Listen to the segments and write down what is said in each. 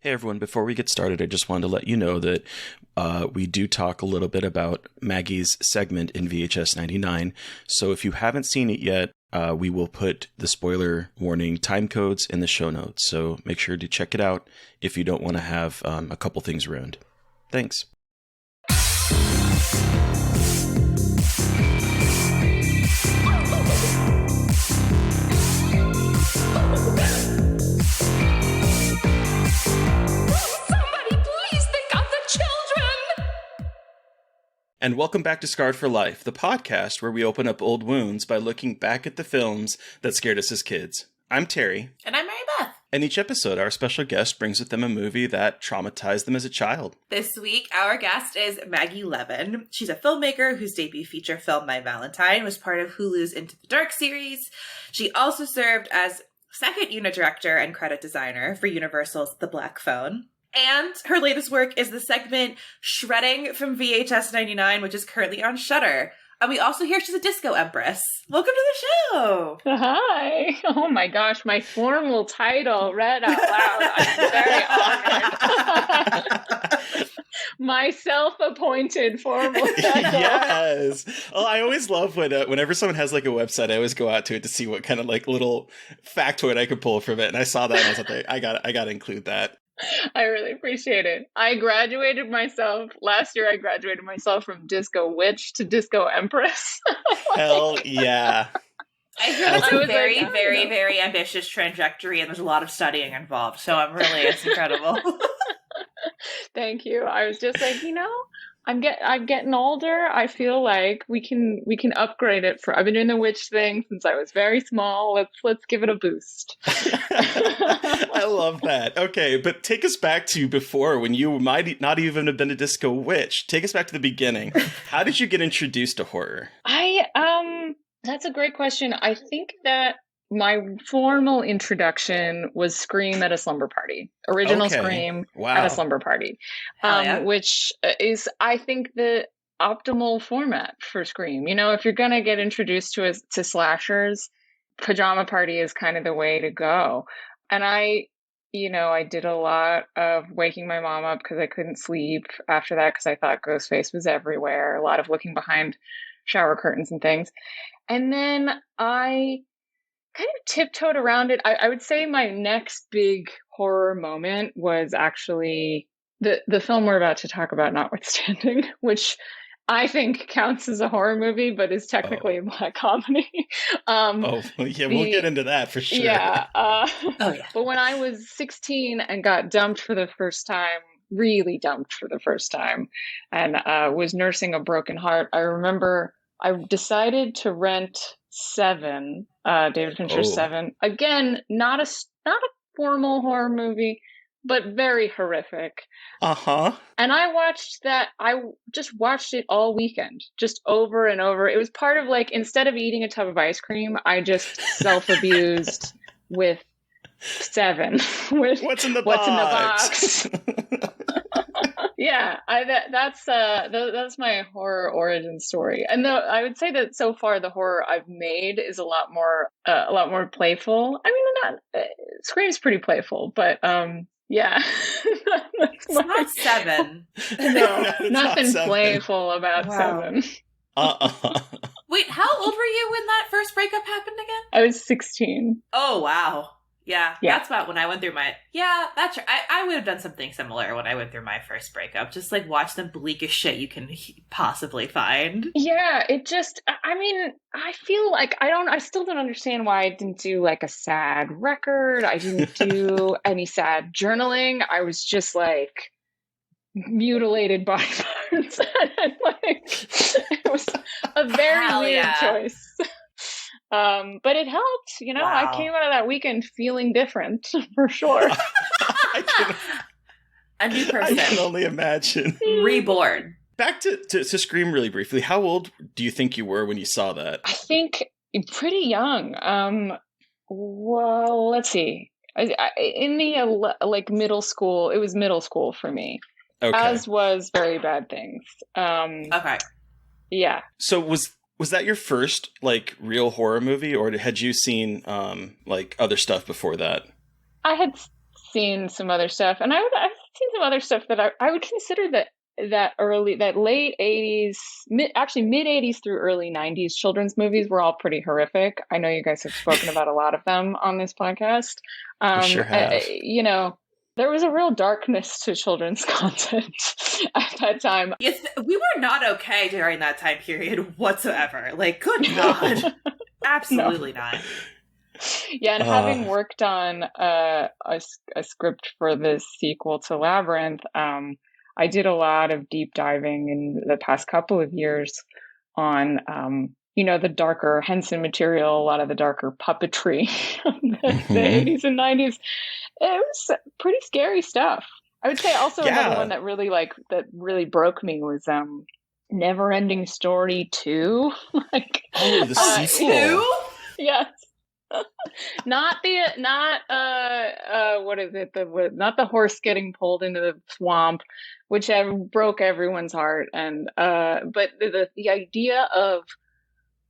Hey everyone, before we get started, I just wanted to let you know that we do talk a little bit about Maggie's segment in VHS 99. So if you haven't seen it yet, we will put the spoiler warning time codes in the show notes. So make sure to check it out if you don't want to have a couple things ruined. Thanks. And welcome back to Scarred for Life, the podcast where we open up old wounds by looking back at the films that scared us as kids. I'm Terry. And I'm Mary Beth. And each episode, our special guest brings with them a movie that traumatized them as a child. This week, our guest is Maggie Levin. She's a filmmaker whose debut feature film, My Valentine, was part of Hulu's Into the Dark series. She also served as second unit director and credit designer for Universal's The Black Phone. And her latest work is the segment Shredding from VHS 99, which is currently on Shudder. And we also hear she's a disco empress. Welcome to the show. Hi. Oh my gosh, my formal title read out loud. I'm very honored. My self-appointed formal title. Yes. Oh, I always love when whenever someone has like a website, I always go out to it to see what kind of like little factoid I could pull from it. And I saw that and I was like, I got to include that. I really appreciate it. Last year I graduated myself from disco witch to disco empress. Hell yeah. I hear that's a very ambitious trajectory, and there's a lot of studying involved. So it's incredible. Thank you. I was just like, I'm getting older. I feel like we can upgrade it. I've been doing the witch thing since I was very small. Let's give it a boost. I love that. Okay, but take us back to before when you might not even have been a disco witch. Take us back to the beginning. How did you get introduced to horror? That's a great question. I think that my formal introduction was Scream at a Slumber Party. Original Scream at a Slumber Party. Which is, I think, the optimal format for Scream. If you're going to get introduced to slashers, Pajama Party is kind of the way to go. And I did a lot of waking my mom up because I couldn't sleep after that because I thought Ghostface was everywhere. A lot of looking behind shower curtains and things. And then I kind of tiptoed around it. I would say my next big horror moment was actually the film we're about to talk about, Notwithstanding, which I think counts as a horror movie, but is technically a black comedy. We'll get into that for sure. Yeah. But when I was 16 and got dumped for the first time, really dumped for the first time, and was nursing a broken heart, I remember I decided to rent Seven, David Fincher's Seven. Again, not a formal horror movie, but very horrific. And I watched that. I just watched it all weekend, just over and over. It was part of instead of eating a tub of ice cream, I just self-abused with Seven. With What's in the box? Yeah, that's my horror origin story. And I would say that so far the horror I've made is a lot more playful. I mean, Scream's pretty playful, but yeah. It's not Seven. No, nothing playful about Seven. Wait, how old were you when that first breakup happened again? I was 16. Oh, wow. Yeah, that's about when I went through that's right. I would have done something similar when I went through my first breakup. Just watch the bleakest shit you can possibly find. Yeah, I feel like I still don't understand why I didn't do a sad record. I didn't do any sad journaling. I was just mutilated body parts. It was a very weird choice. But it helped, Wow. I came out of that weekend feeling different, for sure. A new person. I can only imagine. Reborn. Back to Scream really briefly. How old do you think you were when you saw that? I think pretty young. Well, let's see. In the middle school, it was middle school for me. Okay. As was Very Bad Things. Okay. Yeah. So was that your first real horror movie, or had you seen other stuff before that? I had seen some other stuff, and I've seen some other stuff that I would consider that late 80s, mid 80s through early 90s children's movies were all pretty horrific. I know you guys have spoken about a lot of them on this podcast. We sure have. There was a real darkness to children's content at that time. Yes, we were not okay during that time period whatsoever. Like, good God. Absolutely not. Yeah, and having worked on a script for this sequel to Labyrinth, I did a lot of deep diving in the past couple of years on, the darker Henson material, a lot of the darker puppetry of the 80s and 90s. It was pretty scary stuff. I would say also another one that really broke me was Neverending Story 2. The sequel. 2? Yes. Not the horse getting pulled into the swamp, which broke everyone's heart, and but the idea of,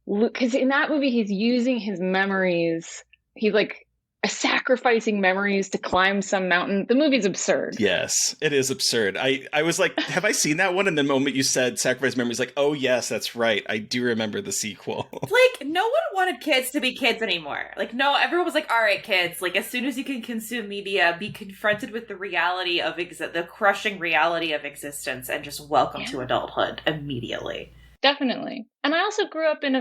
because in that movie he's using his memories, he's like sacrificing memories to climb some mountain. The movie's absurd. Yes, it is absurd. I was like, have I seen that one? And the moment you said sacrifice memories, like, oh yes, that's right. I do remember the sequel. Like, no one wanted kids to be kids anymore. Like, no, everyone was like, all right, kids, like, as soon as you can consume media, be confronted with the reality of the crushing reality of existence, and just welcome to adulthood immediately. Definitely. And I also grew up in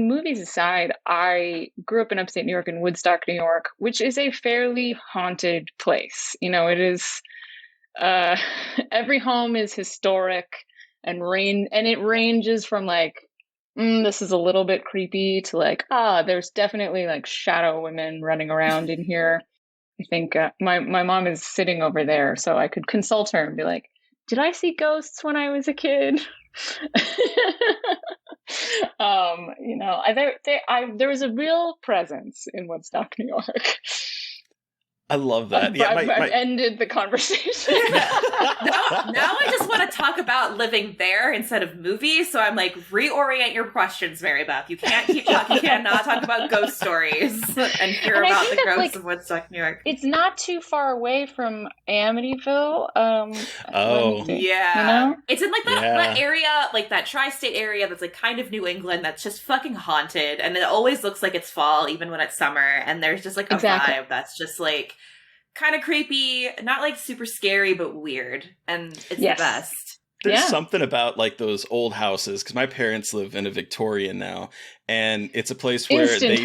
movies aside, I grew up in upstate New York, in Woodstock, New York, which is a fairly haunted place. It is, every home is historic and it ranges from like, this is a little bit creepy to like, there's definitely like shadow women running around in here. I think my mom is sitting over there, so I could consult her and be like, did I see ghosts when I was a kid? There was a real presence in Woodstock, New York. I love that. I've ended the conversation. now I just want to talk about living there instead of movies. So I'm like, reorient your questions, Mary Beth. You can't keep talking. You cannot talk about ghost stories and hear about the ghosts of Woodstock, New York. It's not too far away from Amityville. Yeah. It's in like that area, like that tri-state area that's like kind of New England that's just fucking haunted. And it always looks like it's fall, even when it's summer. And there's just like a vibe that's just like kind of creepy, not like super scary, but weird. And it's the best. There's something about like those old houses, because my parents live in a Victorian now, and it's a place where instant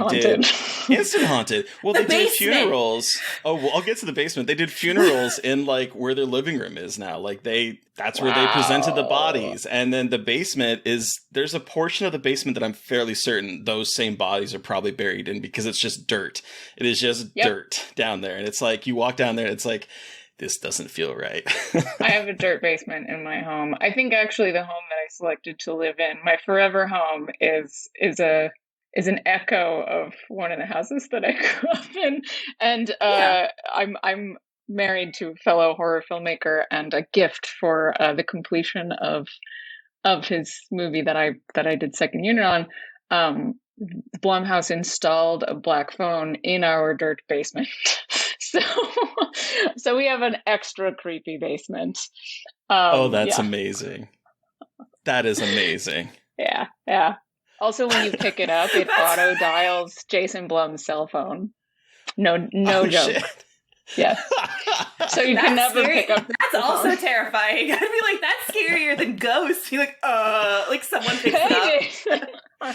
haunted. Well, they did funerals. Oh, well, I'll get to the basement. They did funerals in like where their living room is now. Like that's where they presented the bodies. And then the basement there's a portion of the basement that I'm fairly certain those same bodies are probably buried in, because it's just dirt. It is just dirt down there. And it's like, you walk down there and it's like, this doesn't feel right. I have a dirt basement in my home. I think actually the home that I selected to live in, my forever home, is an echo of one of the houses that I grew up in. And I'm married to a fellow horror filmmaker, and a gift for the completion of his movie that I did second unit on. Blumhouse installed a black phone in our dirt basement. So we have an extra creepy basement. That's amazing. That is amazing. Yeah. Also, when you pick it up, it auto dials Jason Blum's cell phone. No joke. Shit. Yes. So you can never pick up. That's also terrifying. I'd be like, that's scarier than ghosts. You're like someone picks it up.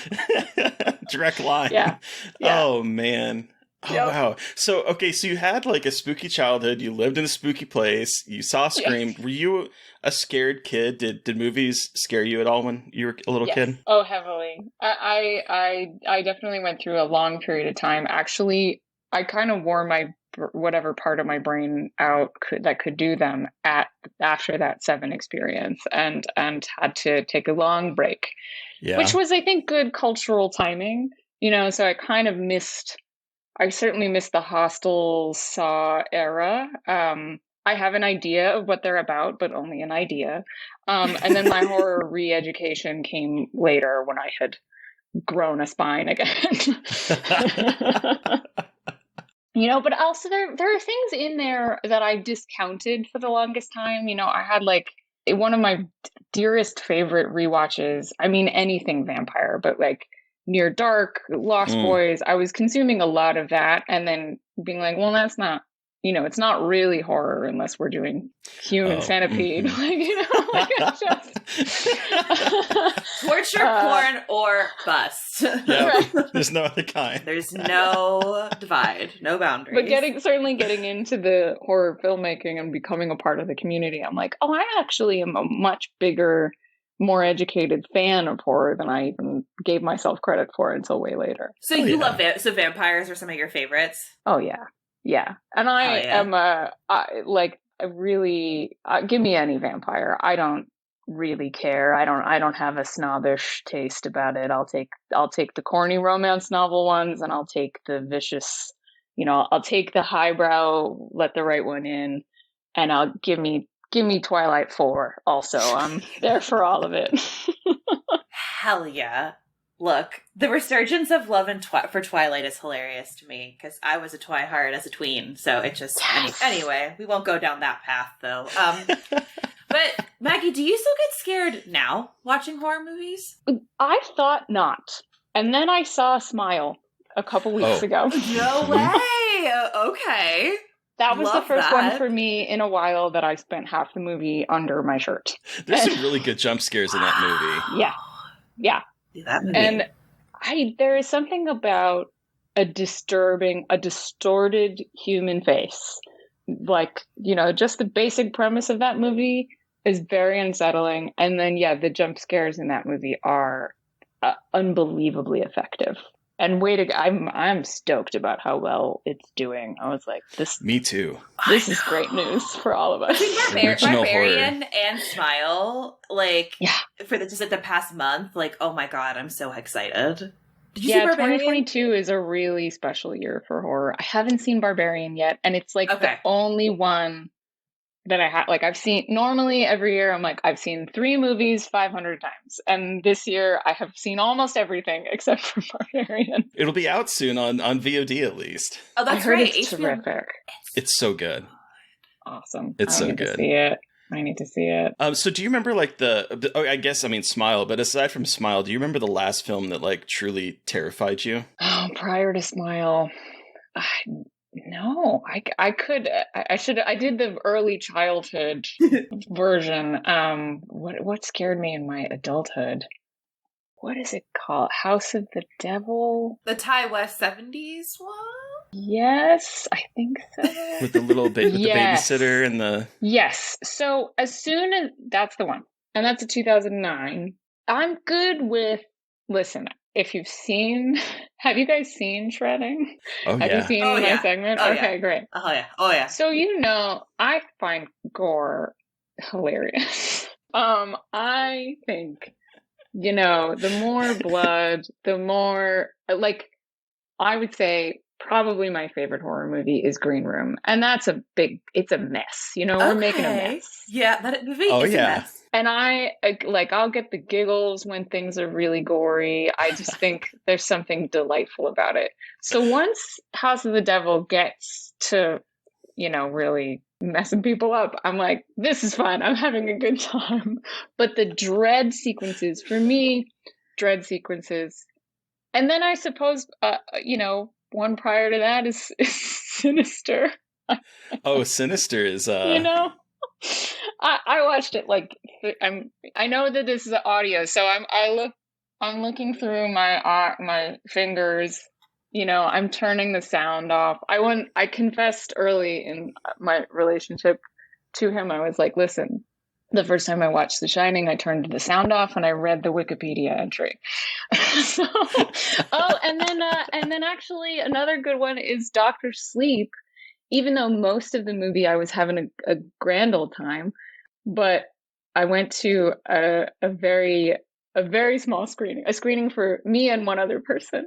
Direct line. Yeah. Oh man. Oh, wow. So you had like a spooky childhood. You lived in a spooky place. You saw Scream. Yes. Were you a scared kid? Did movies scare you at all when you were a little kid? Oh, heavily. I definitely went through a long period of time. Actually, I kind of wore my whatever part of my brain out that could do them after that 7 experience, and had to take a long break, which was, I think, good cultural timing. So I kind of I certainly missed the Hostel Saw era. I have an idea of what they're about, but only an idea. And then my horror re-education came later when I had grown a spine again. But also there are things in there that I discounted for the longest time. I had like one of my dearest favorite rewatches. I mean, anything vampire, but like Near Dark, Lost Boys. I was consuming a lot of that and then being like, well, that's not, it's not really horror unless we're doing Human Centipede. Like, torture porn or bust. Yeah, there's no other kind. There's no divide, no boundaries. But certainly getting into the horror filmmaking and becoming a part of the community, I'm like, I actually am a much bigger, more educated fan of horror than I even gave myself credit for until way later. So you love it. So vampires are some of your favorites? Oh, yeah. Yeah. And I am give me any vampire. I don't really care. I don't have a snobbish taste about it. I'll take the corny romance novel ones, and I'll take the vicious, I'll take the highbrow, let the right one in, and I'll give me Twilight 4 also. I'm there for all of it. Hell yeah. Look, the resurgence of love for Twilight is hilarious to me because I was a Twihard as a tween, so it just anyway. We won't go down that path though. But Maggie, do you still get scared now watching horror movies? I thought not, and then I saw Smile a couple weeks ago. No way. Okay. That was the first one for me in a while that I spent half the movie under my shirt. There's some really good jump scares in that movie. Yeah. And there is something about a distorted human face. Like, just the basic premise of that movie is very unsettling. And then, the jump scares in that movie are unbelievably effective. And I'm stoked about how well it's doing. I was like, Me too. This is great news for all of us. Barbarian and Smile, for the past month, oh my god, I'm so excited. Did you see Barbarian? 2022 is a really special year for horror. I haven't seen Barbarian yet, and it's the only one that I have. I've seen, normally every year I'm like, I've seen 3 movies 500 times. And this year I have seen almost everything except for Barbarian. It'll be out soon on VOD at least. Oh, that's right. It's terrific. It's so good. Awesome. It's so good. I need to see it. So do you remember Smile, but aside from Smile, do you remember the last film that truly terrified you? Oh, prior to Smile, no, I did the early childhood version. What scared me in my adulthood? What is it called? House of the Devil? The Ty West 70s one? Yes, I think so. With the little the babysitter and the... Yes. So as soon as... That's the one. And that's a 2009. I'm good with... Listen, if you've seen... Have you guys seen Shredding? Oh, yeah. Have you seen my segment? Oh, okay, yeah. Great. Oh, yeah. So, I find gore hilarious. I think, the more blood, the more... I would say... Probably my favorite horror movie is Green Room. And that's it's a mess. We're making a mess. Yeah, that movie is a mess. And I'll get the giggles when things are really gory. I just think there's something delightful about it. So once House of the Devil gets to, really messing people up, I'm like, this is fun. I'm having a good time. But the dread sequences, for me, and then I suppose, one prior to that is Sinister. Oh, Sinister is I watched it I know that this is audio, so I'm looking through my fingers. I'm turning the sound off. I confessed early in my relationship to him. I was like, listen, the first time I watched The Shining, I turned the sound off and I read the Wikipedia entry. And then actually another good one is Dr. Sleep. Even though most of the movie I was having a grand old time, but I went to a very small screening, a screening for me and one other person.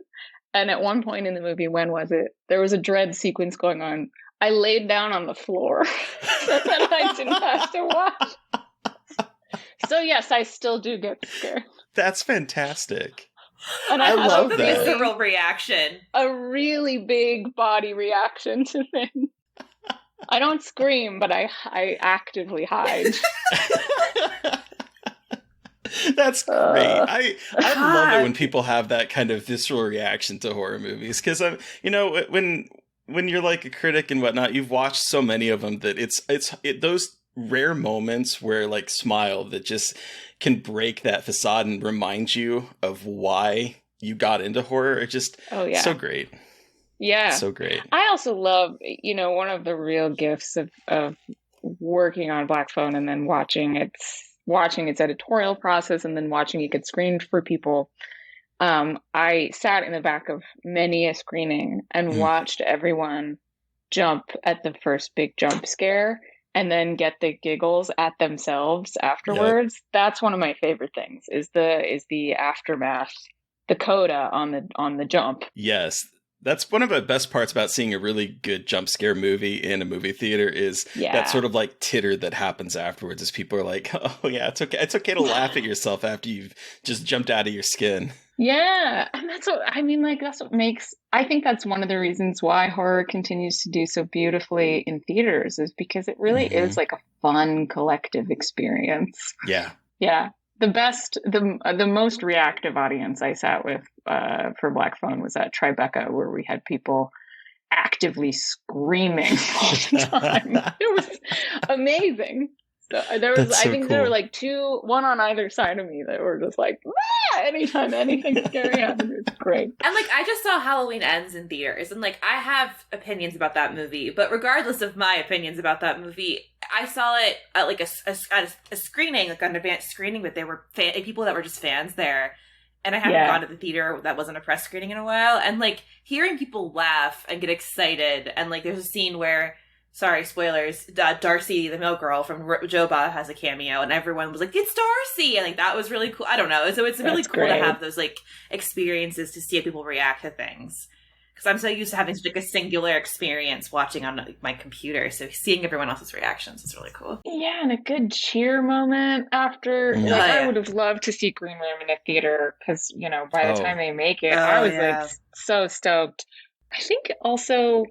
And at one point in the movie, when was it? There was a dread sequence going on. I laid down on the floor so that I didn't have to watch. So yes, I still do get scared. That's fantastic. And I love the that. visceral reaction. A really big body reaction to things. I don't scream, but I actively hide. That's great. I love it when people have that kind of visceral reaction to horror movies, because when you're like a critic and whatnot, you've watched so many of them that it's those rare moments where like smile that just can break that facade and remind you of why you got into horror. It's just so great. Yeah. So great. I also love, one of the real gifts of working on Black Phone and then watching its editorial process and then watching it get screened for people. I sat in the back of many a screening and watched everyone jump at the first big jump scare and then get the giggles at themselves afterwards. Yep. That's one of my favorite things is the aftermath, the coda on the jump. Yes. That's one of the best parts about seeing a really good jump scare movie in a movie theater is that sort of like titter that happens afterwards as people are like, oh yeah, it's okay. It's okay to laugh at yourself after you've just jumped out of your skin. Yeah. And that's what makes, I think that's one of the reasons why horror continues to do so beautifully in theaters is because it really is like a fun collective experience. Yeah. Yeah. The most reactive audience I sat with for Black Phone was at Tribeca, where we had people actively screaming all the time. It was amazing. So there were like one on either side of me that were just like, anytime anything scary happened, it's great. And like, I just saw Halloween Ends in theaters, and like, I have opinions about that movie, but regardless of my opinions about that movie, I saw it at like a screening, like an advanced screening, but there were people that were just fans there. And I haven't gone to the theater that wasn't a press screening in a while. And like, hearing people laugh and get excited, and like, there's a scene where, sorry, spoilers, Darcy, the mill girl from Joe Bob has a cameo, and everyone was like, it's Darcy! And like, that was really cool. I don't know. So it's really cool to have those like experiences to see how people react to things. Because I'm so used to having such like a singular experience watching on like, my computer. So seeing everyone else's reactions is really cool. Yeah, and a good cheer moment after. I would have loved to see Green Room in a theater because, by the time they make it, I was like so stoked. I think also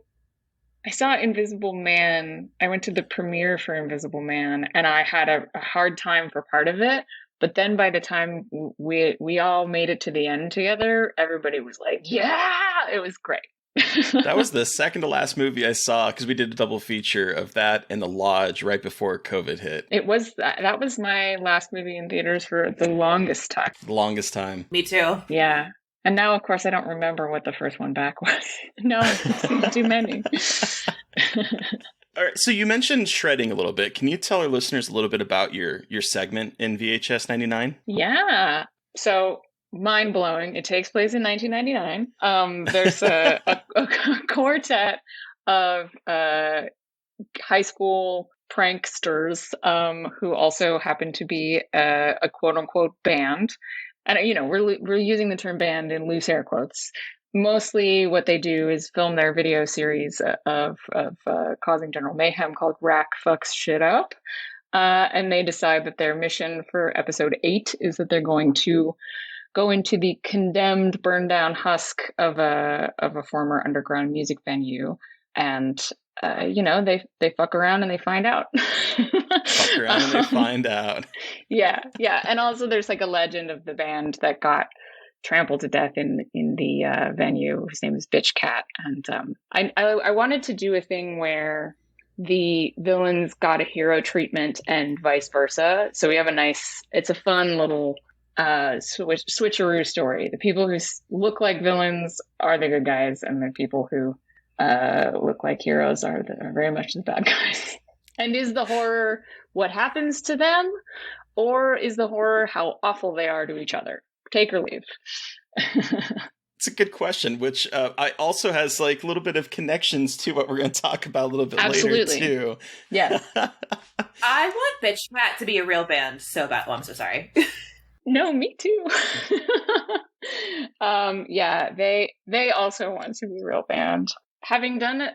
I saw Invisible Man. I went to the premiere for Invisible Man, and I had a hard time for part of it. But then by the time we all made it to the end together, everybody was like, yeah, it was great. That was the second to last movie I saw because we did a double feature of that and The Lodge right before COVID hit. It was that was my last movie in theaters for the longest time. The longest time. Me too. Yeah. And now, of course, I don't remember what the first one back was. No, it's too many. All right, so you mentioned shredding a little bit. Can you tell our listeners a little bit about your segment in VHS 99? Yeah. So, mind-blowing. It takes place in 1999. There's a quartet of high school pranksters who also happen to be a quote-unquote band. And, we're using the term band in loose air quotes. Mostly what they do is film their video series of causing general mayhem called Rack Fucks Shit Up. And they decide that their mission for episode 8 is that they're going to go into the condemned, burned down husk of a former underground music venue. And, they fuck around and they find out. Fuck around and they find out. Yeah. And also there's like a legend of the band that got trampled to death in the venue. His name is Bitch Cat. And I wanted to do a thing where the villains got a hero treatment and vice versa. So we have it's a fun little switcheroo story. The people who look like villains are the good guys, and the people who look like heroes are very much the bad guys. And is the horror what happens to them, or is the horror how awful they are to each other? Take or leave. It's a good question, which I also has like a little bit of connections to what we're going to talk about a little bit later too. Yeah. I want Bitch Cat to be a real band so bad. Oh, I'm so sorry. No, me too. Yeah, they also want to be a real band. Having done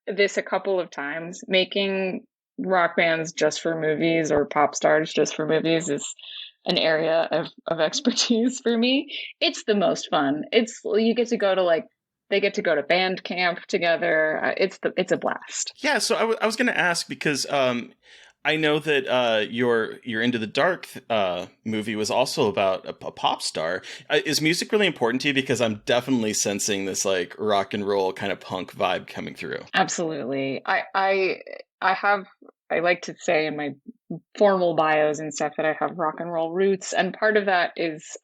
this a couple of times, making rock bands just for movies or pop stars just for movies is an area of expertise for me. It's the most fun. You get to go to they get to go to band camp together. It's a blast. Yeah. So I was going to ask because I know that your Into the Dark movie was also about a pop star. Is music really important to you? Because I'm definitely sensing this like rock and roll kind of punk vibe coming through. Absolutely. I like to say in my formal bios and stuff that I have rock and roll roots, and part of that is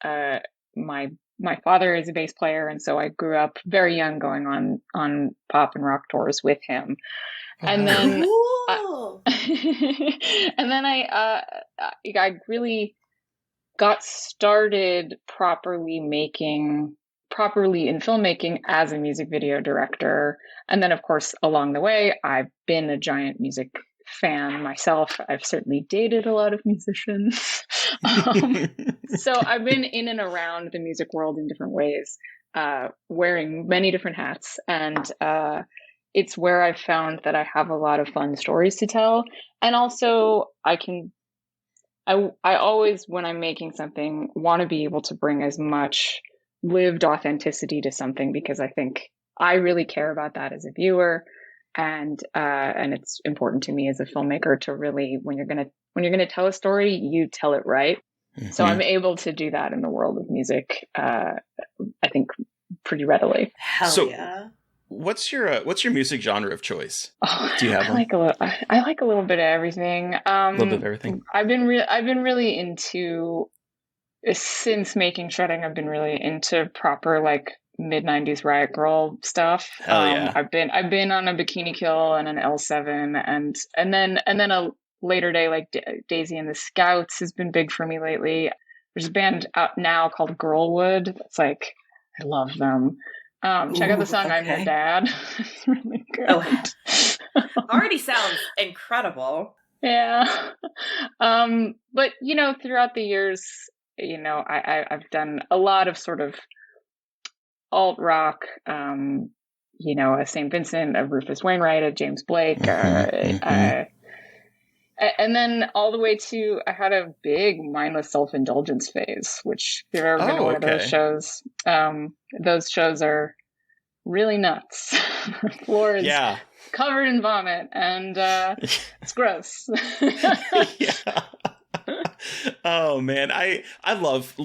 my father is a bass player, and so I grew up very young going on pop and rock tours with him. And then, cool. and then I really got started properly in filmmaking as a music video director. And then, of course, along the way, I've been a giant music fan myself. I've certainly dated a lot of musicians. So I've been in and around the music world in different ways, wearing many different hats. And it's where I've found that I have a lot of fun stories to tell. And also I always, when I'm making something, want to be able to bring as much lived authenticity to something, because I think I really care about that as a viewer. And it's important to me as a filmmaker to really, when you're gonna tell a story, you tell it right. Mm-hmm. So I'm able to do that in the world of music, I think pretty readily. Hell yeah. What's your music genre of choice? Do you have one? I like a little bit of everything. A little bit of everything. I've been really into, since making Shredding, I've been really into proper like mid-90s riot girl stuff. Hell yeah. I've been on a Bikini Kill and an L7 and then a later day like Daisy and the Scouts has been big for me lately. There's a band out now called Girlwood. It's like, I love them. Check out the song I'm Your Dad. It's really good. Oh, already sounds incredible. Yeah. But throughout the years, I've done a lot of sort of alt rock, a St. Vincent, a Rufus Wainwright, a James Blake, and then all the way to, I had a big mindless self-indulgence phase, which if you've ever been to one of those shows are really nuts. The floor is covered in vomit, and it's gross. Yeah. Oh man, I love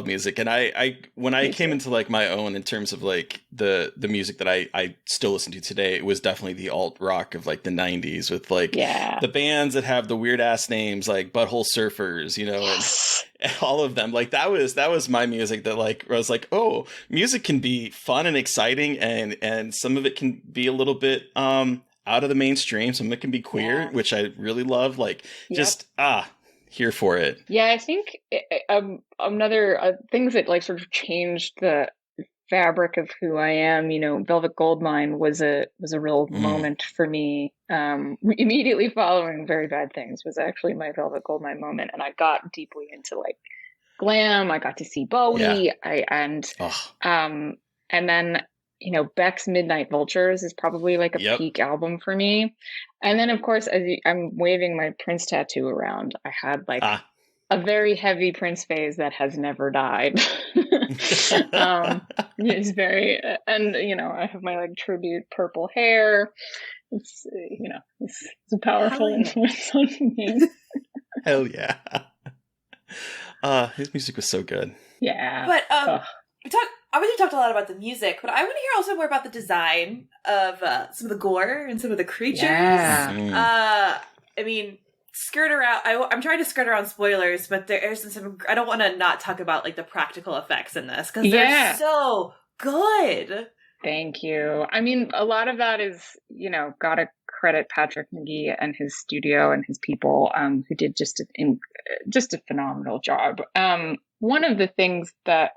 music, and I when I came into like my own in terms of like the music that I still listen to today, it was definitely the alt rock of like the 90s with like the bands that have the weird ass names like Butthole Surfers, and all of them. Like that was my music that like I was like, oh, music can be fun and exciting, and some of it can be a little bit out of the mainstream, some of it can be queer, which I really love. Like just here for it. Yeah, I think another things that like sort of changed the fabric of who I am. Velvet Goldmine was a real moment for me. Immediately following Very Bad Things was actually my Velvet Goldmine moment, and I got deeply into like glam. I got to see Bowie, and then Beck's Midnight Vultures is probably like a peak album for me. And then, of course, I'm waving my Prince tattoo around, I had like a very heavy Prince phase that has never died. It's very, and I have my like tribute purple hair. It's it's a powerful influence on me. Hell yeah! His music was so good. Yeah, but we talked a lot about the music, but I want to hear also more about the design of some of the gore and some of the creatures. Yeah. I mean, skirt around. I'm trying to skirt around spoilers, but there's some. I don't want to not talk about like the practical effects in this because they're so good. Thank you. I mean, a lot of that is gotta credit Patrick McGee and his studio and his people who did just a phenomenal job. One of the things that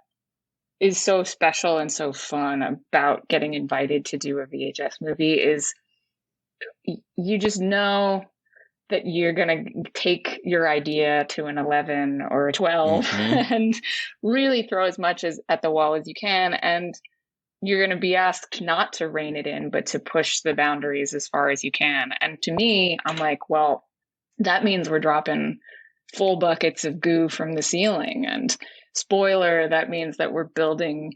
is so special and so fun about getting invited to do a VHS movie is you just know that you're going to take your idea to an 11 or a 12 and really throw as much at the wall as you can. And you're going to be asked not to rein it in, but to push the boundaries as far as you can. And to me, I'm like, well, that means we're dropping full buckets of goo from the ceiling. And spoiler, that means that we're building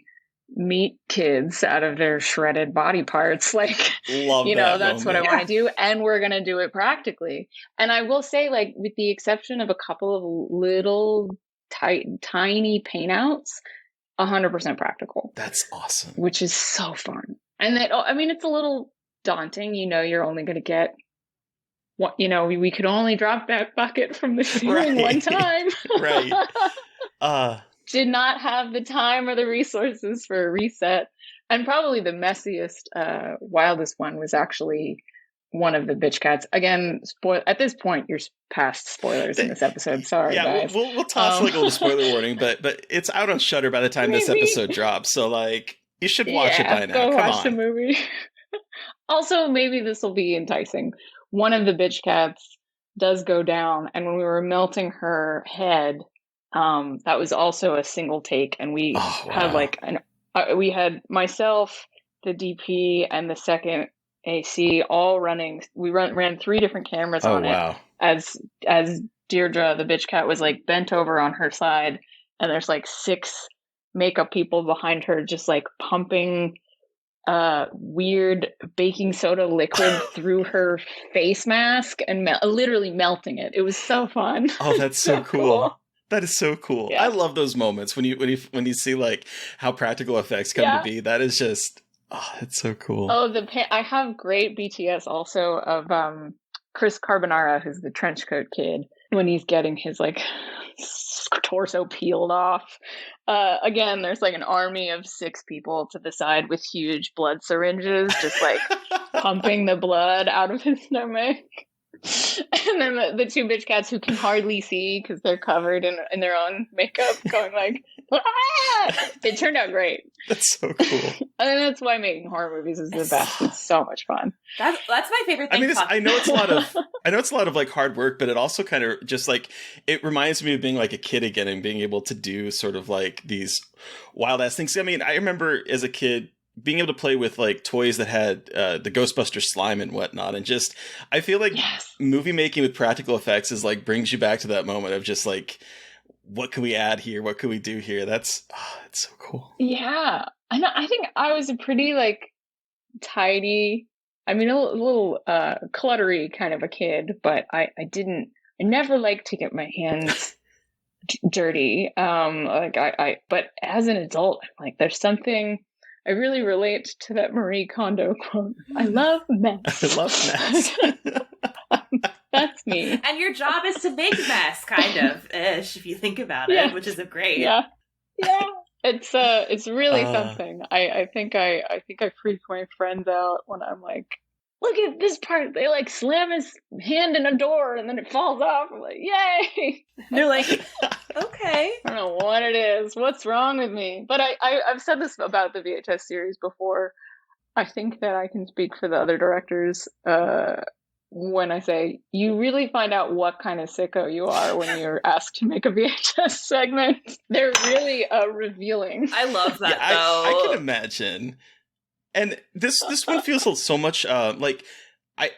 meat kids out of their shredded body parts. Like, Love that's what I want to do. And we're going to do it practically. And I will say, like, with the exception of a couple of little tiny paint outs, 100% practical. That's awesome. Which is so fun. And it's a little daunting. You're only going to get what, we could only drop that bucket from the ceiling one time. Right. Did not have the time or the resources for a reset. And probably the messiest, wildest one was actually one of the bitch cats. Again, at this point, you're past spoilers in this episode. Sorry, guys. We'll toss like a little spoiler warning, but it's out on Shudder by the time this episode drops. So like, you should watch it by now. Go watch the movie. Also, maybe this will be enticing. One of the bitch cats does go down, and when we were melting her head, that was also a single take, and we had like we had myself, the DP, and the second AC all running. We ran 3 different cameras on it as Deirdre, the bitch cat, was like bent over on her side, and there's like 6 makeup people behind her just like pumping weird baking soda liquid through her face mask and literally melting it. It was so fun. Oh, that's so cool. That is so cool. Yeah. I love those moments when you see like how practical effects come to be. That is just it's so cool. Oh, I have great BTS also of Chris Carbonara, who's the trench coat kid, when he's getting his like torso peeled off. Again, there's like an army of 6 people to the side with huge blood syringes, just like pumping the blood out of his stomach. And then the 2 bitch cats who can hardly see because they're covered in their own makeup, going like, ah! It turned out great. That's so cool. And that's why making horror movies is the best. It's so much fun. That's my favorite thing. I mean, I know it's a lot of like hard work, but it also kind of just like, it reminds me of being like a kid again and being able to do sort of like these wild ass things. I mean, I remember as a kid being able to play with like toys that had the Ghostbuster slime and whatnot, and just I feel like movie making with practical effects is like brings you back to that moment of just like, what can we add here? What can we do here? It's so cool. Yeah, I think I was a pretty like tidy. I mean, a little cluttery kind of a kid, but I never liked to get my hands dirty. But as an adult, like there's something. I really relate to that Marie Kondo quote. I love mess. I love mess. That's me. And your job is to make mess, kind of ish, if you think about it, which is great. Yeah. It's really something. I think I freak my friends out when I'm like, look at this part. They like slam his hand in a door and then it falls off. I'm like, yay! And they're like, okay. I don't know what it is. What's wrong with me? But I've said this about the VHS series before. I think that I can speak for the other directors when I say you really find out what kind of sicko you are when you're asked to make a VHS segment. They're really revealing. I love that, though. I can imagine. And this one feels so much like I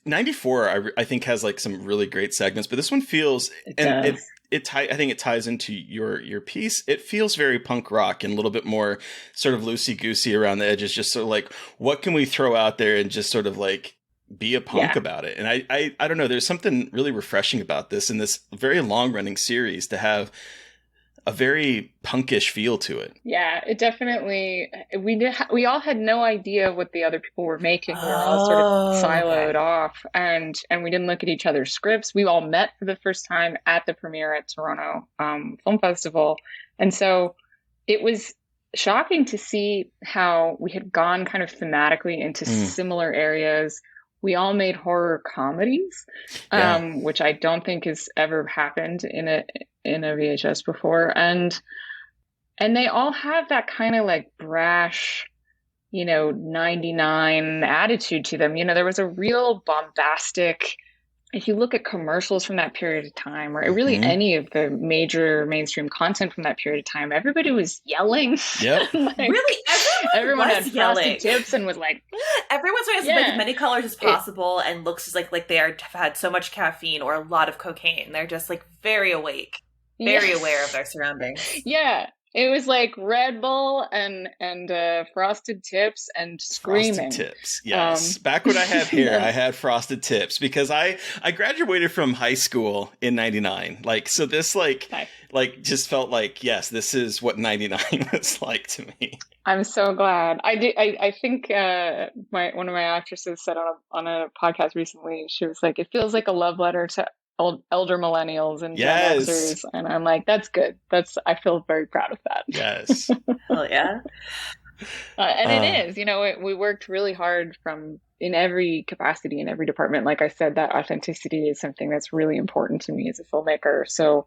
94 I think has like some really great segments, but this one feels I think it ties into your piece. It feels very punk rock and a little bit more sort of loosey goosey around the edges, just sort of like what can we throw out there and just sort of like be a punk about it. And I don't know, there's something really refreshing about this in this very long running series to have a very punkish feel to it. Yeah, it definitely. We all had no idea what the other people were making. We were all sort of siloed off, and we didn't look at each other's scripts. We all met for the first time at the premiere at Toronto Film Festival, and so it was shocking to see how we had gone kind of thematically into similar areas. We all made horror comedies, which I don't think has ever happened in a VHS before, and they all have that kind of like brash, 99 attitude to them. There was a real bombastic if you look at commercials from that period of time, or really any of the major mainstream content from that period of time, everybody was yelling. Yep. Like, really, everyone was had yelling. Frosted Tips and was like, everyone's wearing like as many colors as possible and looks as like they have had so much caffeine or a lot of cocaine. They're just like very awake, very aware of their surroundings. Yeah. It was like Red Bull and Frosted Tips and screaming. Frosted Tips, yes. Back when I had hair, I had Frosted Tips because I graduated from high school in ~99. Like, so this like just felt like, yes, this is what '99 was like to me. I'm so glad. I think one of my actresses said on a podcast recently, she was like, it feels like a love letter to elder millennials and Gen Xers, and I'm like, that's good. I feel very proud of that. Yes. Hell yeah. And it is, we worked really hard in every capacity, in every department. Like I said, that authenticity is something that's really important to me as a filmmaker. So,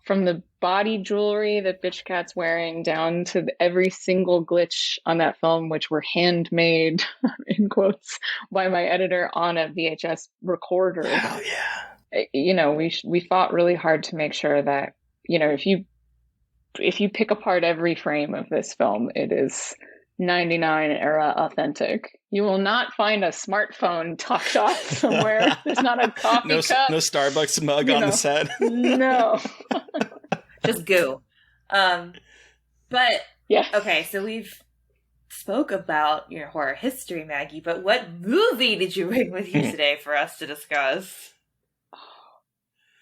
from the body jewelry that Bitch Cat's wearing down to every single glitch on that film, which were handmade, in quotes, by my editor on a VHS recorder. Hell yeah. We fought really hard to make sure that, if you pick apart every frame of this film, it is '99 era authentic. You will not find a smartphone tucked off somewhere. There's not a coffee cup. No Starbucks mug on the set. No. Just goo. But yeah. Okay, so we've spoke about your horror history, Maggie, but what movie did you bring with you today for us to discuss?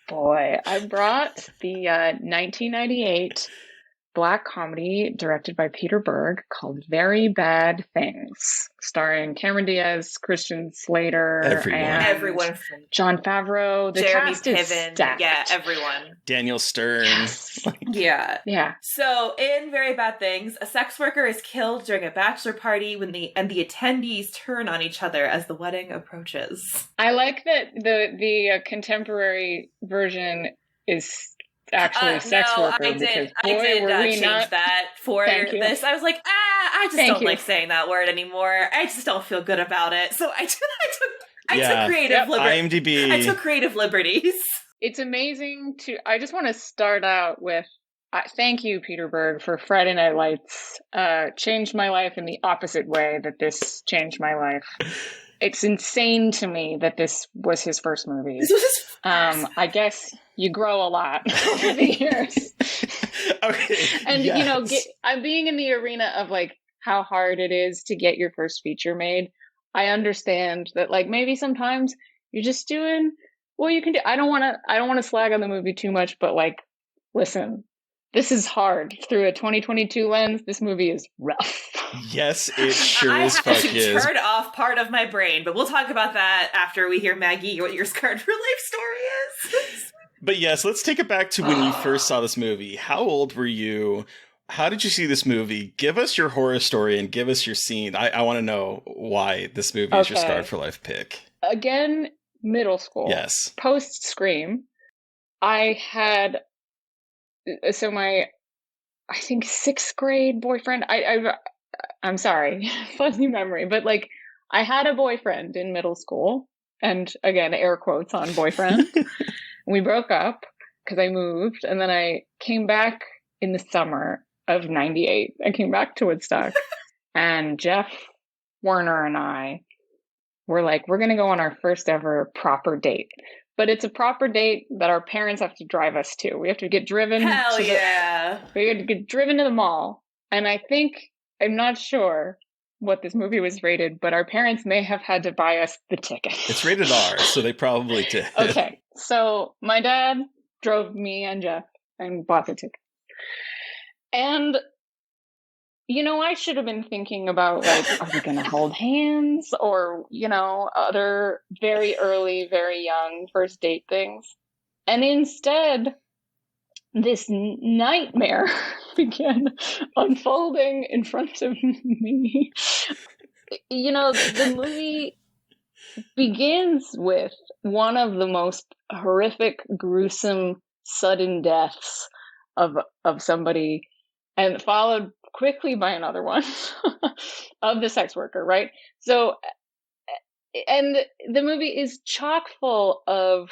Boy, I brought the 1998 Black comedy directed by Peter Berg called Very Bad Things, starring Cameron Diaz, Christian Slater, everyone from John Favreau. The Jeremy cast is Piven. stacked. Yeah, everyone. Daniel Stern. Yes. Yeah. So in Very Bad Things, a sex worker is killed during a bachelor party the attendees turn on each other as the wedding approaches. I like that the contemporary version is actually sex worker. I did change that for this. I was like, I just don't like saying that word anymore. I just don't feel good about it. So I took creative liberties. IMDb. I took creative liberties. It's amazing I just want to start out with thank you, Peter Berg, for Friday Night Lights. Changed my life in the opposite way that this changed my life. It's insane to me that this was his first movie. This was his first. I guess you grow a lot over the years. Okay. And, I'm being in the arena of like how hard it is to get your first feature made. I understand that like maybe sometimes you're just doing what you can do. I don't want to slag on the movie too much, but like, listen, this is hard. Through a 2022 lens, this movie is rough. Yes, it sure as fuck is. I have to turn off part of my brain, but we'll talk about that after we hear, Maggie, what your Scarred for Life story is. But yes, let's take it back to when you first saw this movie. How old were you? How did you see this movie? Give us your horror story and give us your scene. I want to know why this movie is your Scarred for Life pick. Again, middle school. Yes. Post Scream, I had... So I think 6th grade boyfriend, I'm sorry, fuzzy memory, but like I had a boyfriend in middle school, and again, air quotes on boyfriend. We broke up because I moved, and then I came back in the summer of '98. I came back to Woodstock, and Jeff Werner and I were like, we're going to go on our first ever proper date. But it's a proper date that our parents have to drive us to. We have to get driven. Hell yeah. We have to get driven to the mall. And I'm not sure what this movie was rated, but our parents may have had to buy us the ticket. It's rated R, so they probably did. Okay. So my dad drove me and Jeff and bought the ticket. And, I should have been thinking about, like, are we going to hold hands? Or, other very early, very young first date things. And instead, this nightmare began unfolding in front of me. The movie begins with one of the most horrific, gruesome, sudden deaths of somebody, and followed quickly by another one of the sex worker, right? So and the movie is chock full of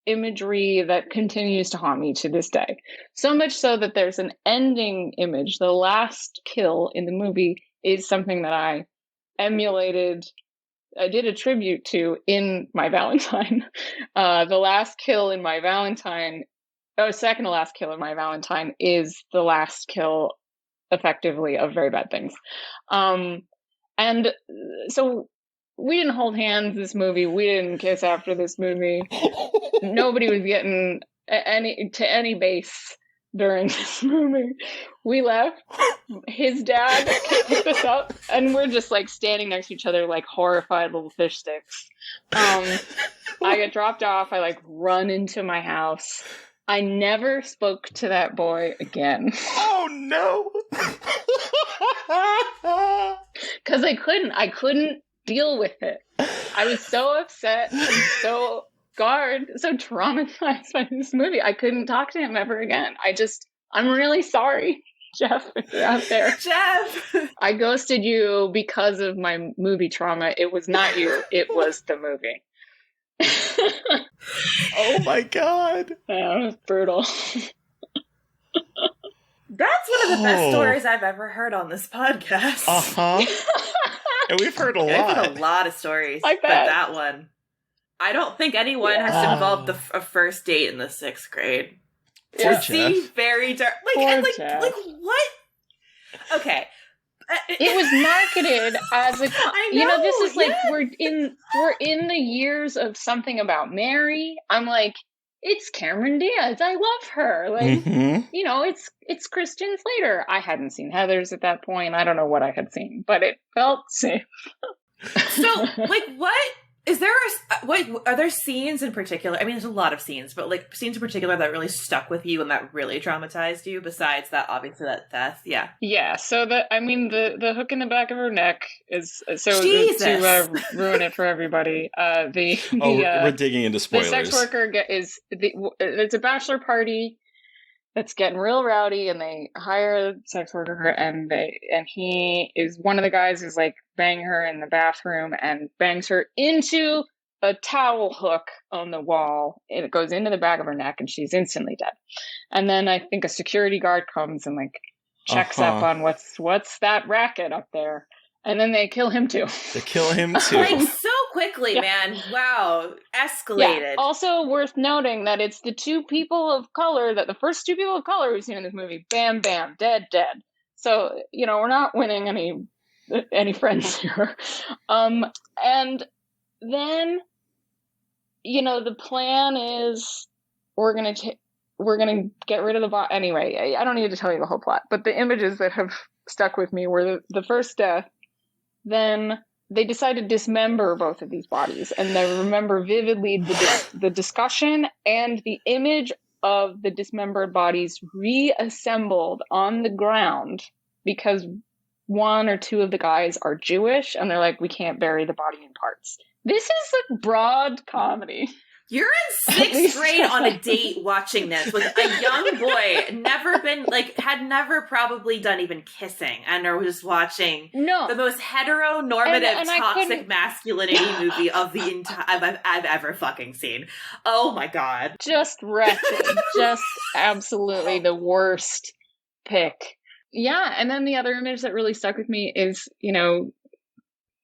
imagery that continues to haunt me to this day. So much so that there's an ending image. The last kill in the movie is something that I emulated. I did a tribute to in My Valentine. The last kill in My Valentine, second to last kill in My Valentine is the last kill, effectively, of Very Bad Things. And so we didn't hold hands this movie. We didn't kiss after this movie. Nobody was getting any base during this movie. We left. His dad picked us up, and we're just like standing next to each other like horrified little fish sticks. I get dropped off. I like run into my house. I never spoke to that boy again. Oh no. Because I couldn't deal with it. I was so upset and so traumatized by this movie. I couldn't talk to him ever again. I'm really sorry, Jeff, if you're out there. Jeff! I ghosted you because of my movie trauma. It was not you. It was the movie. Oh my God. That was brutal. That's one of the best stories I've ever heard on this podcast. Uh-huh. And we've heard a lot. I've heard a lot of stories, but that one, I don't think anyone has involved a first date in the 6th grade. Poor Jeff. Very dark. Like what? Okay. It was marketed as a. I know, this is like we're in the years of Something About Mary. I'm like, it's Cameron Diaz. I love her. Like, it's Christian Slater. I hadn't seen Heathers at that point. I don't know what I had seen, but it felt safe. So, what is there? Are there scenes in particular? I mean, there's a lot of scenes, but like scenes in particular that really stuck with you and that really traumatized you. Besides that, obviously that death. Yeah. Yeah. So the hook in the back of her neck is so Jesus. to ruin it for everybody. We're digging into spoilers. The sex worker it's a bachelor party that's getting real rowdy, and they hire a sex worker, and he is one of the guys who's like banging her in the bathroom and bangs her into a towel hook on the wall. It goes into the back of her neck, and she's instantly dead. And then I think a security guard comes and like checks up on what's that racket up there. And then they kill him too. Like so quickly, man. Wow. Escalated. Yeah. Also worth noting that it's the first two people of color we've seen in this movie. Bam, bam, dead. So, we're not winning any friends here. And then, the plan is we're going to get rid of the body. Anyway, I don't need to tell you the whole plot, but the images that have stuck with me were the first death. Then they decide to dismember both of these bodies, and I remember vividly the discussion and the image of the dismembered bodies reassembled on the ground because one or two of the guys are Jewish, and they're like, we can't bury the body in parts. This is a broad comedy. You're in 6th grade on a date watching this with a young boy, had never probably done even kissing, and are just watching the most heteronormative, toxic masculinity movie of the entire I've ever fucking seen. Oh my God. Just wretched. Just absolutely the worst pick. Yeah, and then the other image that really stuck with me is,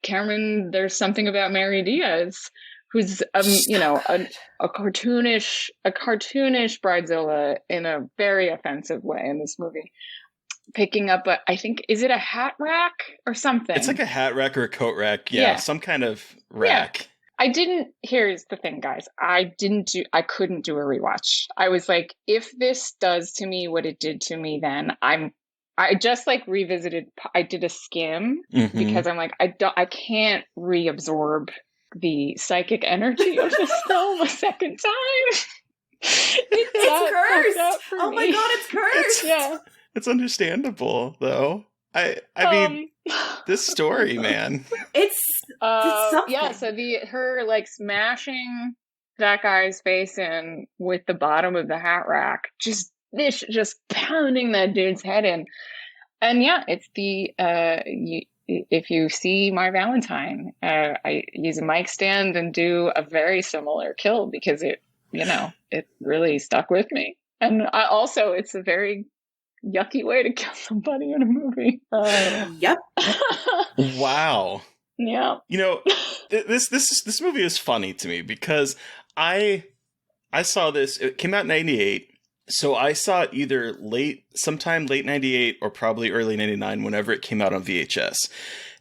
Cameron, there's something about Mary Diaz, who's a cartoonish bridezilla in a very offensive way in this movie, picking up is it a hat rack or something? It's like a hat rack or a coat rack, some kind of rack. Yeah. Here's the thing, guys. I couldn't do a rewatch. I was like, if this does to me what it did to me then, I just revisited. I did a skim because I'm like, I can't reabsorb the psychic energy of this film a second time. It's cursed. Oh my God, it's cursed. It's understandable though. I mean, this story, man. It's something. So her smashing that guy's face in with the bottom of the hat rack, just pounding that dude's head in. And it's if you see my Valentine, I use a mic stand and do a very similar kill because it really stuck with me. And it's a very yucky way to kill somebody in a movie. Yep. Wow. Yeah. This movie is funny to me because I saw this. It came out in 98. So I saw it either sometime late 98 or probably early 99, whenever it came out on VHS.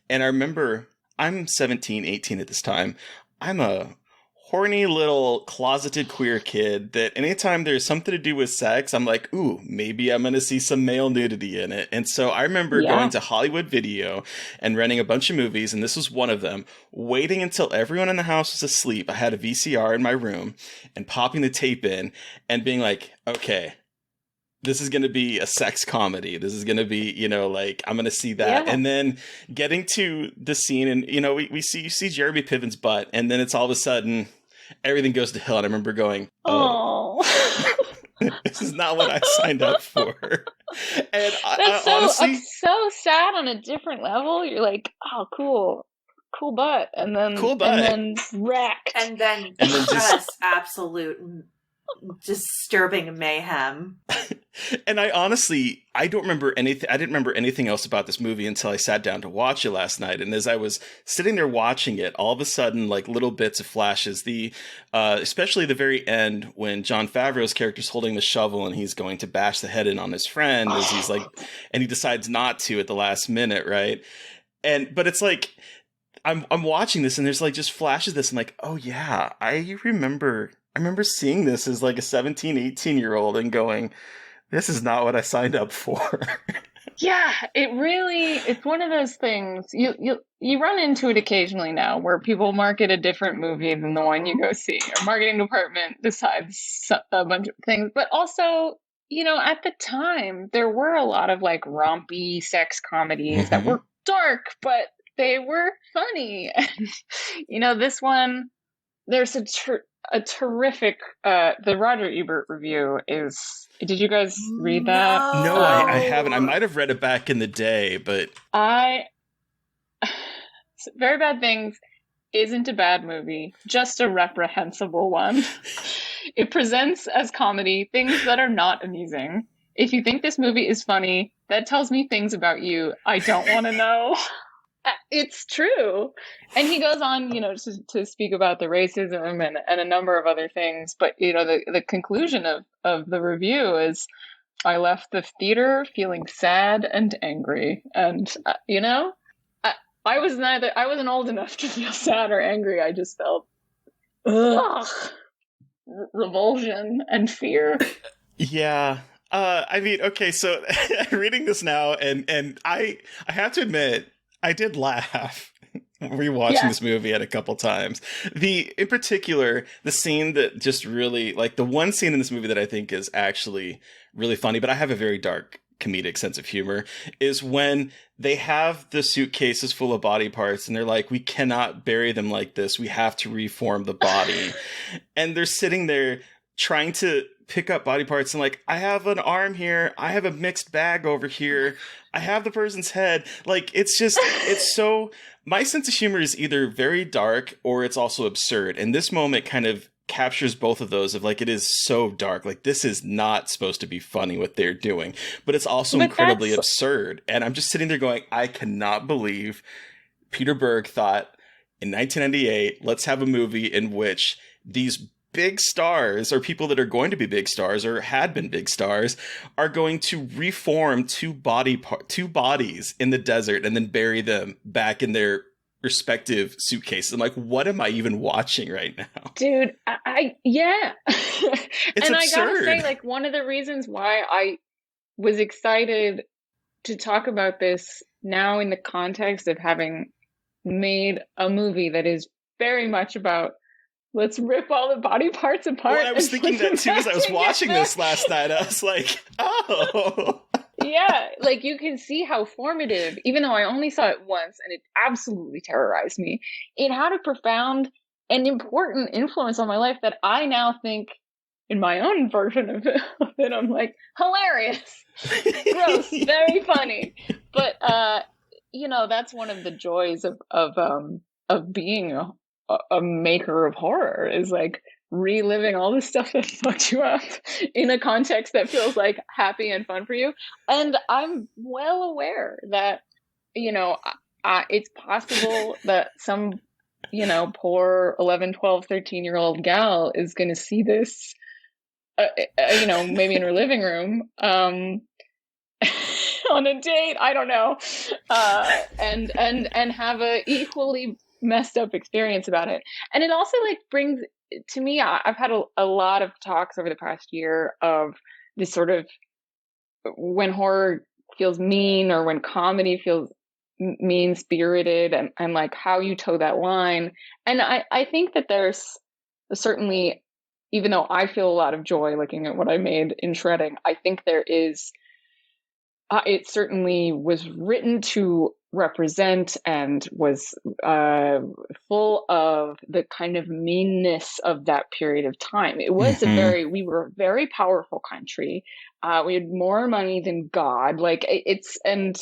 And I remember I'm 17, 18 at this time. I'm a horny little closeted queer kid that anytime there's something to do with sex, I'm like, ooh, maybe I'm going to see some male nudity in it. And so I remember going to Hollywood Video and renting a bunch of movies, and this was one of them, waiting until everyone in the house was asleep. I had a VCR in my room and popping the tape in and being like, okay, this is going to be a sex comedy. This is going to be, I'm going to see that. Yeah. And then getting to the scene and, you see Jeremy Piven's butt, and then it's all of a sudden everything goes to hell. And I remember going, oh, this is not what I signed up for. And that's honestly, so sad on a different level. You're like, oh, cool butt. And then, and then wrecked. And then just absolute disturbing mayhem. And I don't remember anything. I didn't remember anything else about this movie until I sat down to watch it last night. And as I was sitting there watching it, all of a sudden, like little bits of flashes, especially the very end when Jon Favreau's character's holding the shovel and he's going to bash the head in on his friend as he's like, and he decides not to at the last minute. Right. But it's like, I'm watching this and there's like just flashes of this. I'm like, oh yeah, I remember seeing this as like a 17, 18-year-old and going, this is not what I signed up for. Yeah, it's one of those things. You run into it occasionally now where people market a different movie than the one you go see. Our marketing department decides a bunch of things. But also, at the time, there were a lot of like rompy sex comedies that were dark, but they were funny. And, this one, there's a terrific the Roger Ebert review is. Did you guys read that? No, I haven't. I might have read it back in the day, but Very Bad Things isn't a bad movie, just a reprehensible one. It presents as comedy things that are not amusing. If you think this movie is funny, that tells me things about you I don't want to know. It's true. And he goes on, to speak about the racism and a number of other things. But, the conclusion of the review is, I left the theater feeling sad and angry. And, I wasn't old enough to feel sad or angry. I just felt revulsion and fear. Yeah. Okay, so reading this now, and I have to admit, I did laugh rewatching this movie a couple times. In particular, the scene that just really, like the one scene in this movie that I think is actually really funny, but I have a very dark comedic sense of humor, is when they have the suitcases full of body parts and they're like, we cannot bury them like this. We have to reform the body. And they're sitting there trying to pick up body parts and like, I have an arm here. I have a mixed bag over here. I have the person's head. Like, it's so, my sense of humor is either very dark or it's also absurd. And this moment kind of captures both of those of like, it is so dark. Like, this is not supposed to be funny what they're doing, but it's also incredibly absurd. And I'm just sitting there going, I cannot believe Peter Berg thought in 1998, let's have a movie in which these big stars, or people that are going to be big stars or had been big stars, are going to reform two bodies in the desert and then bury them back in their respective suitcases. I'm like, what am I even watching right now? Dude, yeah. It's and absurd. I gotta say, like, one of the reasons why I was excited to talk about this now in the context of having made a movie that is very much about let's rip all the body parts apart. Well, I was thinking that too as I was watching this last night. I was like, oh. Yeah, like you can see how formative, even though I only saw it once and it absolutely terrorized me, it had a profound and important influence on my life that I now think in my own version of it, I'm like, hilarious, gross, very funny. But that's one of the joys of being a maker of horror, is like reliving all the stuff that fucked you up in a context that feels like happy and fun for you. And I'm well aware that, it's possible that some, poor 11, 12, 13-year-old gal is going to see this, maybe in her living room, on a date, I don't know, and have a equally messed up experience about it. And it also like brings, to me, I've had a lot of talks over the past year of this sort of, when horror feels mean, or when comedy feels mean spirited, and like how you toe that line. And I think that there's certainly, even though I feel a lot of joy looking at what I made in shredding, I think there is, it certainly was written to represent and was full of the kind of meanness of that period of time. It was we were a very powerful country. We had more money than God. Like and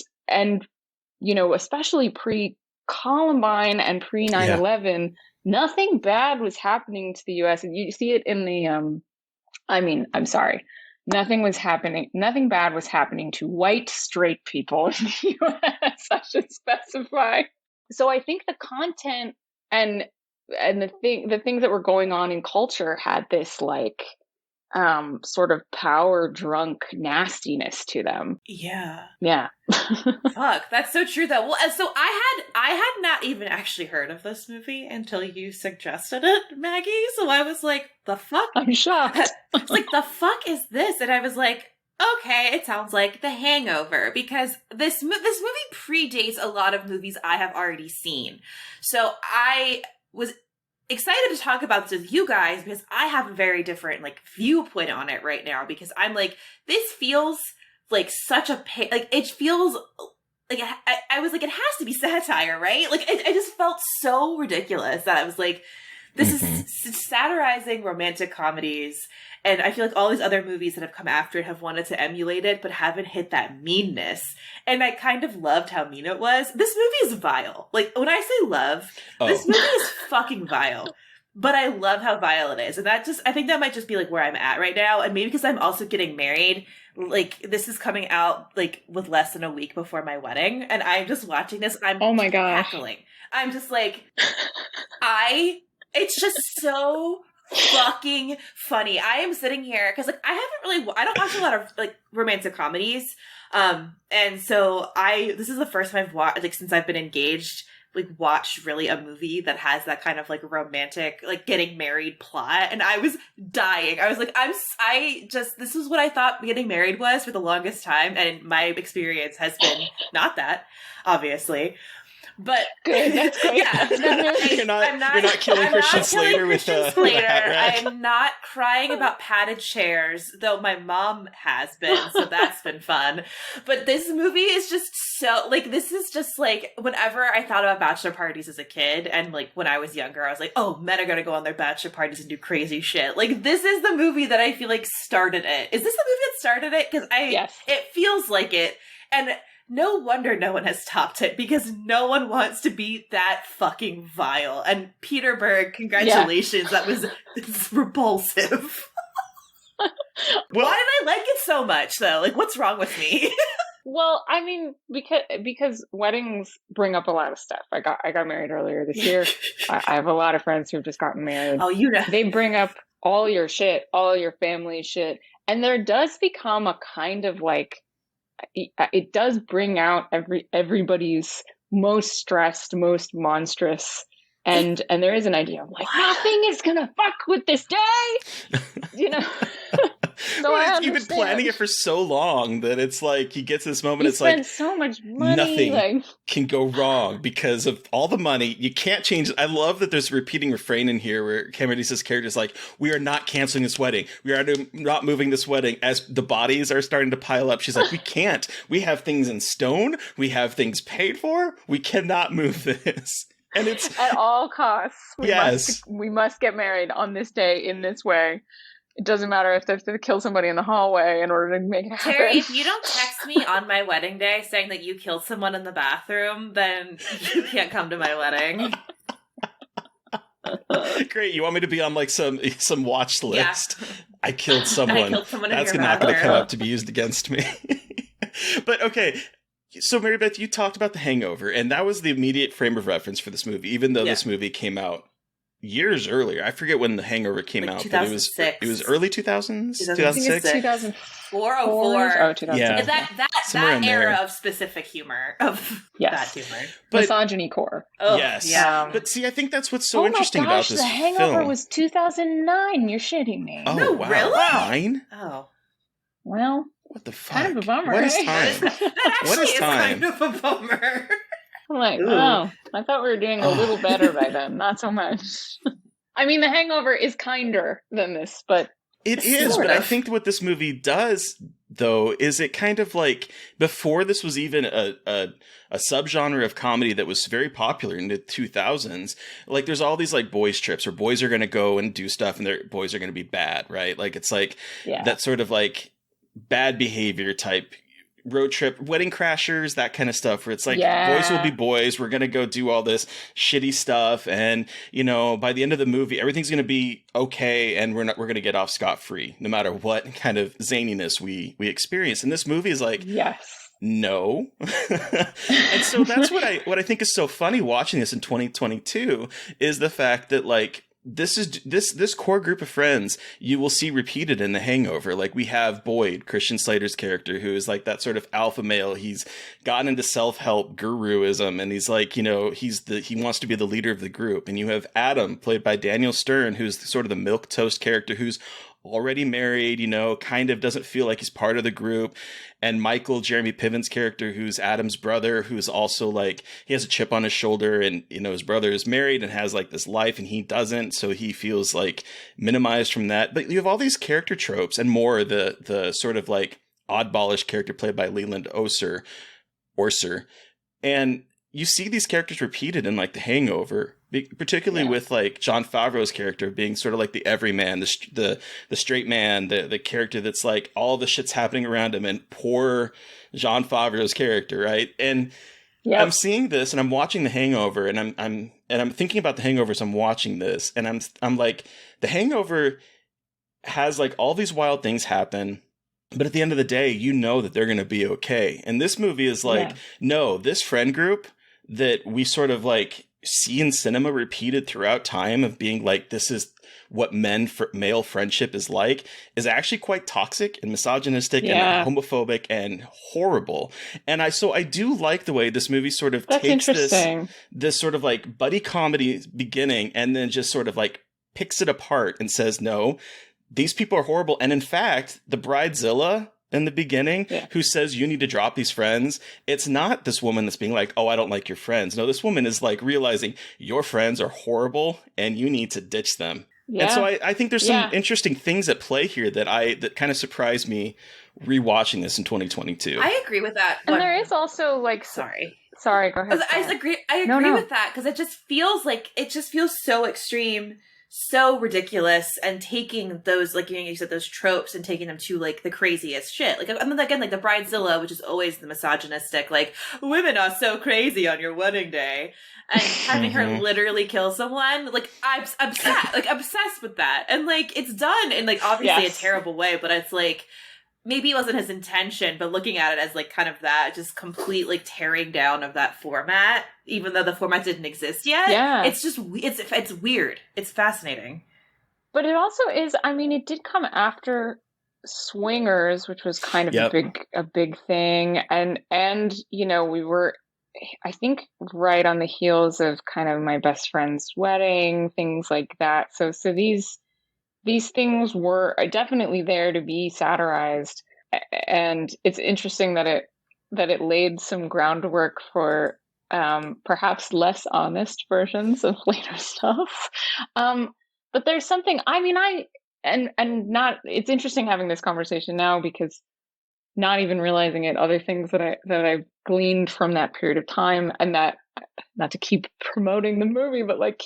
especially pre-Columbine and pre-9/11, nothing bad was happening to the U.S. And you see it in the, I'm sorry. Nothing bad was happening to white straight people in the U.S., I should specify. So I think the content and the things that were going on in culture had this like sort of power drunk nastiness to them. Yeah. Fuck, that's so true though. Well, so I had not even actually heard of this movie until you suggested it, Maggie. So I was like, the fuck? I'm shocked. It's like, the fuck is this? And I was like, okay, it sounds like The Hangover, because this movie predates a lot of movies I have already seen. So I was excited to talk about this with you guys because I have a very different like viewpoint on it right now, because I'm like, this feels like such a it feels like I was like, it has to be satire, right? Like I just felt so ridiculous that I was like, this is satirizing romantic comedies, and I feel like all these other movies that have come after it have wanted to emulate it but haven't hit that meanness. And I kind of loved how mean it was. This movie is vile. Like, when I say love, this movie is fucking vile. But I love how vile it is. And I think that might just be like where I'm at right now. And maybe because I'm also getting married, like this is coming out like with less than a week before my wedding. And I'm just watching this. I'm oh my gosh, cackling. I'm just like, it's just so fucking funny. I am sitting here because like I don't watch a lot of like romantic comedies. And so this is the first time I've watched, like since I've been engaged, like watched really a movie that has that kind of like romantic, like getting married plot. And I was dying. I was like, this is what I thought getting married was for the longest time. And my experience has been not that, obviously. But good, that's great. Yeah, you're not killing Christian Slater with a hat rack. I'm not crying about padded chairs, though my mom has been, so that's been fun. But this movie is just so like, this is just like, whenever I thought about bachelor parties as a kid, and like when I was younger, I was like, oh, men are gonna go on their bachelor parties and do crazy shit. Like, this is the movie that I feel like started it. Is this the movie that started it? Because yes. It feels like it, and no wonder no one has topped it, because no one wants to be that fucking vile. And Peter Berg, congratulations. Yeah. That was repulsive. Well, why did I like it so much, though? Like, what's wrong with me? Well, I mean, because weddings bring up a lot of stuff. I got married earlier this year. I have a lot of friends who've just gotten married. Oh, you know. They bring up all your shit, all your family shit. And there does become a kind of like, it does bring out everybody's most stressed, most monstrous, and there is an idea of like, nothing is gonna fuck with this day, you know. So well, you've been planning it for so long that it's like you get to this moment. It's like so much money, nothing can go wrong because of all the money. You can't change it. I love that there's a repeating refrain in here where Cameron Diaz's character is like, "We are not canceling this wedding. We are not moving this wedding." As the bodies are starting to pile up, she's like, "We can't. We have things in stone. We have things paid for. We cannot move this." And it's at all costs. Yes, we must get married on this day in this way. It doesn't matter if they have to kill somebody in the hallway in order to make it happen. Terry, if you don't text me on my wedding day saying that you killed someone in the bathroom, then you can't come to my wedding. Great. You want me to be on like some watch list? Yeah. I killed someone. That's not going to come up to be used against me. But okay. So Mary Beth, you talked about The Hangover, and that was the immediate frame of reference for this movie, even though this movie came out years earlier. I forget when The Hangover came out. 2006. It was early 2000s? 2006. 2004. Oh, 2004. Yeah. That era of specific humor. That humor. But, misogyny core. Oh, yes. Yeah. But see, I think that's what's so interesting about this film. The Hangover was 2009. You're shitting me. Oh, no, wow. Really? 9? Oh. Well. What the fuck? Kind of a bummer. What is time? What is time? Kind of a bummer. I'm like, oh, I thought we were doing a little better by then. Not so much. I mean, The Hangover is kinder than this, but... It is, but I think what this movie does, though, is it kind of like, before this was even a subgenre of comedy that was very popular in the 2000s, like there's all these like boys trips where boys are going to go and do stuff and their boys are going to be bad, right? Like it's like that sort of like bad behavior type road trip, Wedding Crashers, that kind of stuff, where it's like boys will be boys, we're gonna go do all this shitty stuff, and you know, by the end of the movie everything's gonna be okay, and we're gonna get off scot-free no matter what kind of zaniness we experience. And this movie is like, no. And so that's what I think is so funny watching this in 2022 is the fact that like this core group of friends you will see repeated in The Hangover. Like we have Boyd, Christian Slater's character, who is like that sort of alpha male. He's gotten into self-help guruism, and he's like, you know, he wants to be the leader of the group. And you have Adam, played by Daniel Stern, who's sort of the milquetoast character who's already married, you know, kind of doesn't feel like he's part of the group. And Michael, Jeremy Piven's character, who's Adam's brother, who's also like, he has a chip on his shoulder, and, you know, his brother is married and has like this life and he doesn't. So he feels like minimized from that. But you have all these character tropes and more, the sort of like oddballish character played by Leland Orser. And you see these characters repeated in like The Hangover, particularly with like Jon Favreau's character being sort of like the everyman, the straight man, the character that's like all the shit's happening around him, and poor Jon Favreau's character, right? And I'm seeing this, and I'm watching The Hangover, and I'm thinking about The Hangover as I'm watching this, and I'm like, The Hangover has like all these wild things happen. But at the end of the day, you know that they're going to be okay. And this movie is like, no, this friend group that we sort of like see in cinema repeated throughout time of being like, this is what male friendship is like, is actually quite toxic and misogynistic and homophobic and horrible. And I do like the way this movie sort of takes this sort of like buddy comedy beginning and then just sort of like picks it apart and says, no, these people are horrible. And in fact, the bridezilla in the beginning who says you need to drop these friends, it's not this woman that's being like, oh, I don't like your friends. No, this woman is like realizing your friends are horrible and you need to ditch them. And so I think there's some interesting things at play here that kind of surprised me rewatching this in 2022. I agree with that. And there is also like, sorry, go ahead. I agree with that, because it just feels so extreme, so ridiculous, and taking those, like, you said, those tropes and taking them to like the craziest shit. Like, I mean, again, like the bridezilla, which is always the misogynistic, like, women are so crazy on your wedding day, and having her literally kill someone. Like, I'm obsessed with that, and like it's done in like obviously a terrible way, but it's like, maybe it wasn't his intention, but looking at it as like kind of that just complete like tearing down of that format, even though the format didn't exist yet. Yeah. It's just, it's weird. It's fascinating. But it also is, I mean, it did come after Swingers, which was kind of a big thing. And, you know, we were, I think, right on the heels of kind of My Best Friend's Wedding, things like that. So these things were definitely there to be satirized, and it's interesting that it laid some groundwork for perhaps less honest versions of later stuff. But there's something, I mean, it's interesting having this conversation now, because not even realizing it, other things that I've gleaned from that period of time, and that, not to keep promoting the movie, but like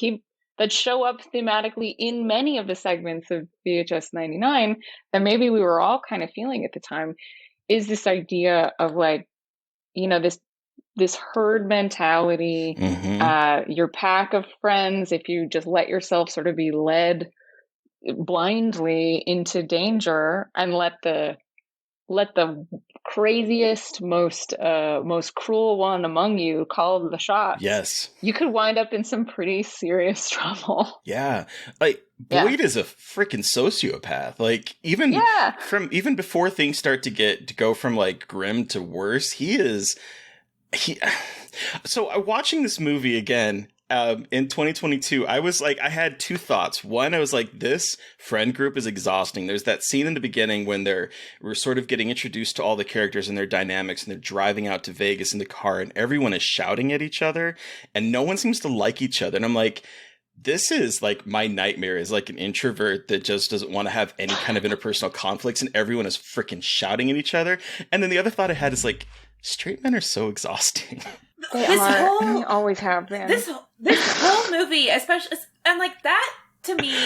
that show up thematically in many of the segments of VHS 99 that maybe we were all kind of feeling at the time, is this idea of like, you know, this herd mentality, your pack of friends, if you just let yourself sort of be led blindly into danger and let the craziest, most cruel one among you call the shots. Yes. You could wind up in some pretty serious trouble. Yeah. Like Boyd is a freaking sociopath. Like even before things start to go from like grim to worse, So watching this movie again, in 2022, I was like, I had two thoughts. One, I was like, this friend group is exhausting. There's that scene in the beginning when we're sort of getting introduced to all the characters and their dynamics, and they're driving out to Vegas in the car, and everyone is shouting at each other, and no one seems to like each other. And I'm like, this is like my nightmare, is like an introvert that just doesn't want to have any kind of interpersonal conflicts, and everyone is freaking shouting at each other. And then the other thought I had is like, straight men are so exhausting. They always have been. This whole movie, especially, and like that, to me,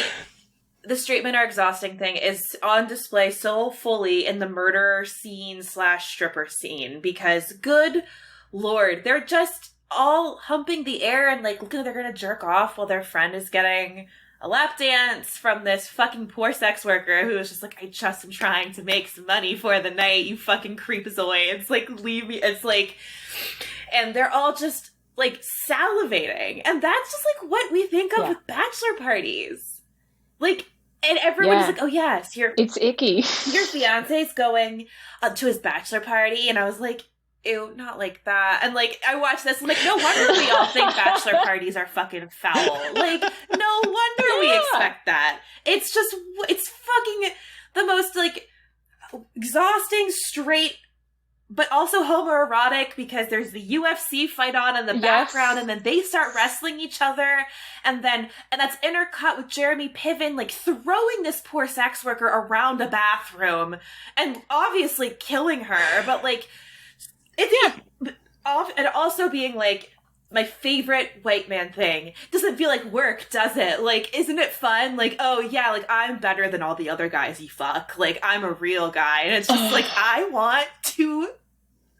the straight men are exhausting thing is on display so fully in the murder scene / stripper scene, because good Lord, they're just all humping the air and like, they're gonna jerk off while their friend is getting a lap dance from this fucking poor sex worker who is just like, I just am trying to make some money for the night, you fucking creepazoid. It's like, leave me. It's like, and they're all just like salivating. And that's just like what we think of with bachelor parties. Like, and everybody's like, oh yes, it's icky. Your fiance's going to his bachelor party. And I was like, ew, not like that. And like, I watched this, I'm like, no wonder we all think bachelor parties are fucking foul. Like, no wonder we expect that. It's just, it's fucking the most like exhausting, straight, but also homoerotic, because there's the UFC fight on in the background, and then they start wrestling each other, and that's intercut with Jeremy Piven like throwing this poor sex worker around a bathroom and obviously killing her, but like, and also being like, my favorite white man thing doesn't feel like work, does it? Like, isn't it fun? Like, oh yeah, like I'm better than all the other guys you fuck. Like, I'm a real guy. And it's just like, I want to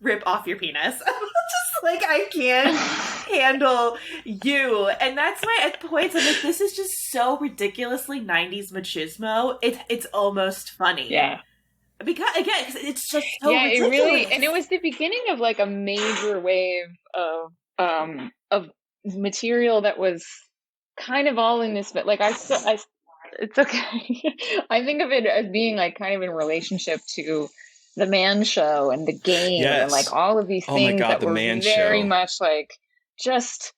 rip off your penis. Just like, I can't handle you. And that's why at points I'm like, this is just so ridiculously 90s machismo. It's almost funny. Yeah. Because it's just so ridiculous. It really, and it was the beginning of like a major wave of material that was kind of all in this, but like I it's okay. I think of it as being like kind of in relationship to The Man Show and The Game and like all of these things that were very much like, just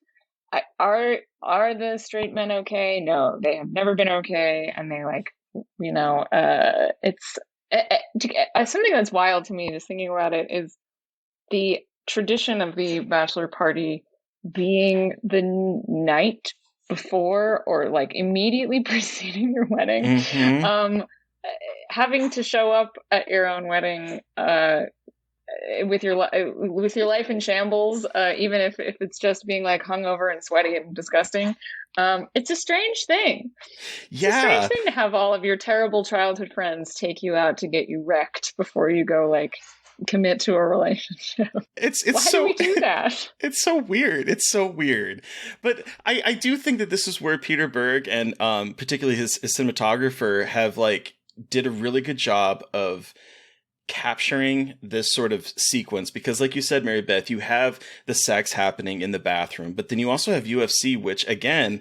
are the straight men okay? No, they have never been okay, and they like, you know, it's. Something that's wild to me, just thinking about it, is the tradition of the bachelor party being the night before or like immediately preceding your wedding. Having to show up at your own wedding with your life in shambles, even if it's just being like hungover and sweaty and disgusting. It's a strange thing. Yeah. It's a strange thing to have all of your terrible childhood friends take you out to get you wrecked before you go like commit to a relationship. Why do we do that? It's so weird. It's so weird. But I do think that this is where Peter Berg and particularly his cinematographer have like did a really good job of capturing this sort of sequence, because like you said, Mary Beth, you have the sex happening in the bathroom, but then you also have UFC, which again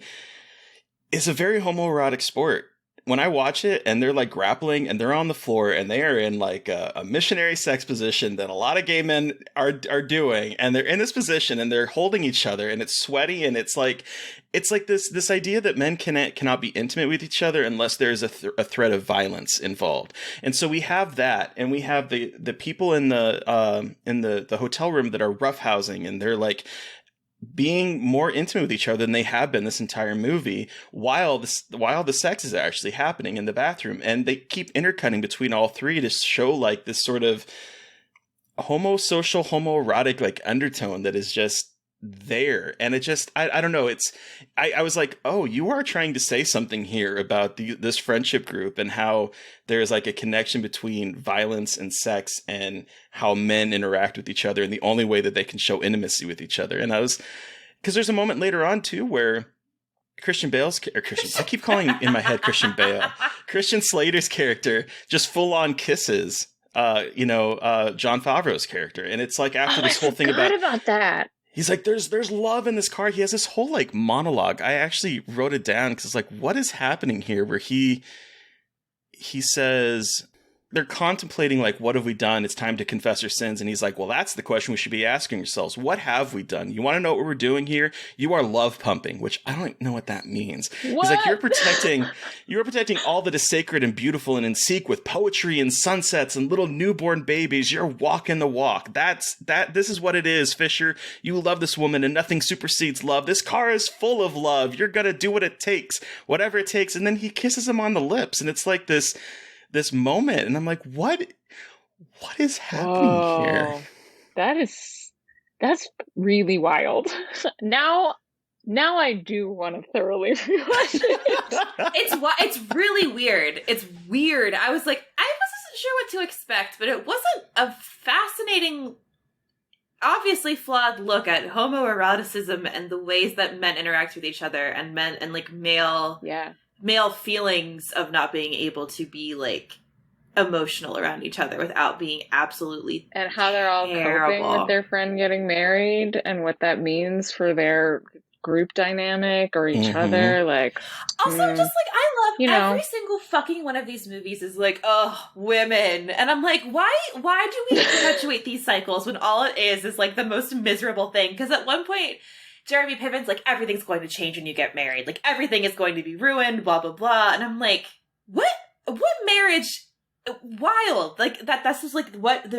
is a very homoerotic sport. When I watch it and they're like grappling and they're on the floor and they are in like a missionary sex position that a lot of gay men are doing, and they're in this position and they're holding each other and it's sweaty, and it's like this idea that men cannot be intimate with each other unless there's a threat of violence involved. And so we have that, and we have the people in the hotel room that are roughhousing, and they're like being more intimate with each other than they have been this entire movie, while the sex is actually happening in the bathroom. And they keep intercutting between all three to show like this sort of homosocial, homoerotic like undertone that is just there. And it just, I don't know. I was like, oh, you are trying to say something here about this friendship group and how there's like a connection between violence and sex and how men interact with each other and the only way that they can show intimacy with each other. And because there's a moment later on too where I keep calling in my head Christian Bale. Christian Slater's character just full on kisses, Jon Favreau's character. And it's like after this whole thing about that. He's like, there's love in this car. He has this whole like monologue. I actually wrote it down because it's like, what is happening here? Where he says, they're contemplating like, what have we done? It's time to confess our sins. And he's like, well, that's the question we should be asking ourselves. What have we done? You want to know what we're doing here? You are love pumping, which I don't know what that means. What? He's like, you're protecting all that is sacred and beautiful and in sync with poetry and sunsets and little newborn babies. You're walking the walk. This is what it is, Fisher. You love this woman and nothing supersedes love. This car is full of love. You're going to do what it takes, whatever it takes. And then he kisses him on the lips. And it's like this moment, and I'm like, what is happening here? That's really wild. Now I do want to thoroughly rewatch it. It's really weird. It's weird. I was like, I wasn't sure what to expect, but it wasn't a fascinating, obviously flawed look at homoeroticism and the ways that men interact with each other and men and like male feelings of not being able to be like emotional around each other without being absolutely and how they're all coping with their friend getting married and what that means for their group dynamic or each other. Like, also just like, I love every single fucking one of these movies is like, oh, women, and I'm like, why do we perpetuate these cycles when all it is like the most miserable thing? Because at one point Jeremy Piven's like, everything's going to change when you get married. Like, everything is going to be ruined, blah, blah, blah. And I'm like, what marriage? Wild. Like, that's just like what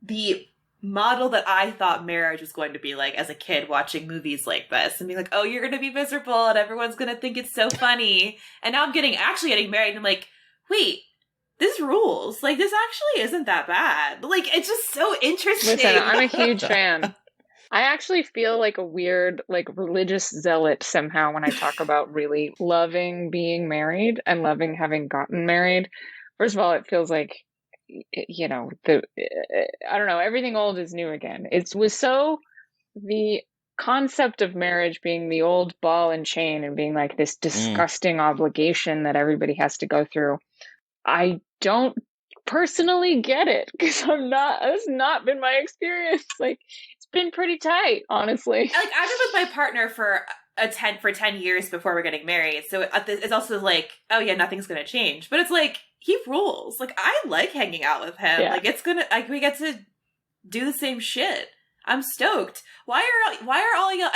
the model that I thought marriage was going to be like as a kid watching movies like this. And being like, oh, you're going to be miserable and everyone's going to think it's so funny. And now I'm actually getting married and I'm like, wait, this rules. Like, this actually isn't that bad. Like, it's just so interesting. Listen, I'm a huge fan. I actually feel like a weird, like, religious zealot somehow when I talk about really loving being married and loving having gotten married. First of all, it feels like, I don't know, everything old is new again. It was so, the concept of marriage being the old ball and chain and being like this disgusting obligation that everybody has to go through. I don't personally get it because that's not been my experience. Like, been pretty tight, honestly. Like, I've been with my partner for 10 years before we're getting married, so it's also like, oh yeah, nothing's gonna change, but it's like, he rules. Like, I like hanging out with him. Like, it's gonna, like, we get to do the same shit. I'm stoked. Why are all y'all?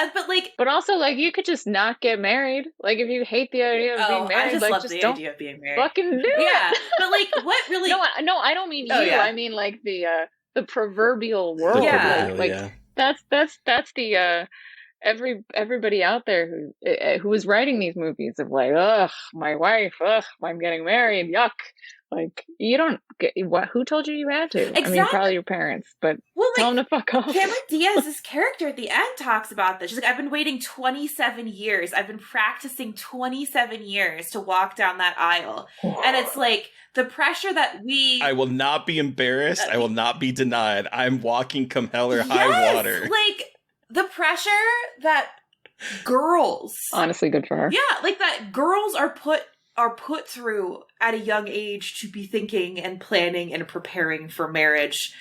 But also, like, you could just not get married. Like, if you hate the idea of being married, I love the idea of being married. Fucking do it. Yeah, but like, what really? No, I don't mean you. Yeah. I mean like the proverbial world. Yeah. That's the everybody out there who was writing these movies of like, ugh, my wife, ugh, I'm getting married, yuck. Like, you don't get who told you had to? Exactly. I mean, probably your parents, but tell them to fuck off. Cameron Diaz's character at the end talks about this. She's like, I've been waiting 27 years. I've been practicing 27 years to walk down that aisle. And it's like, the pressure that I will not be embarrassed. I will not be denied. I'm walking come hell or high water. Like, the pressure that girls, honestly, good for her. Yeah, like that girls are put through at a young age to be thinking and planning and preparing for marriage.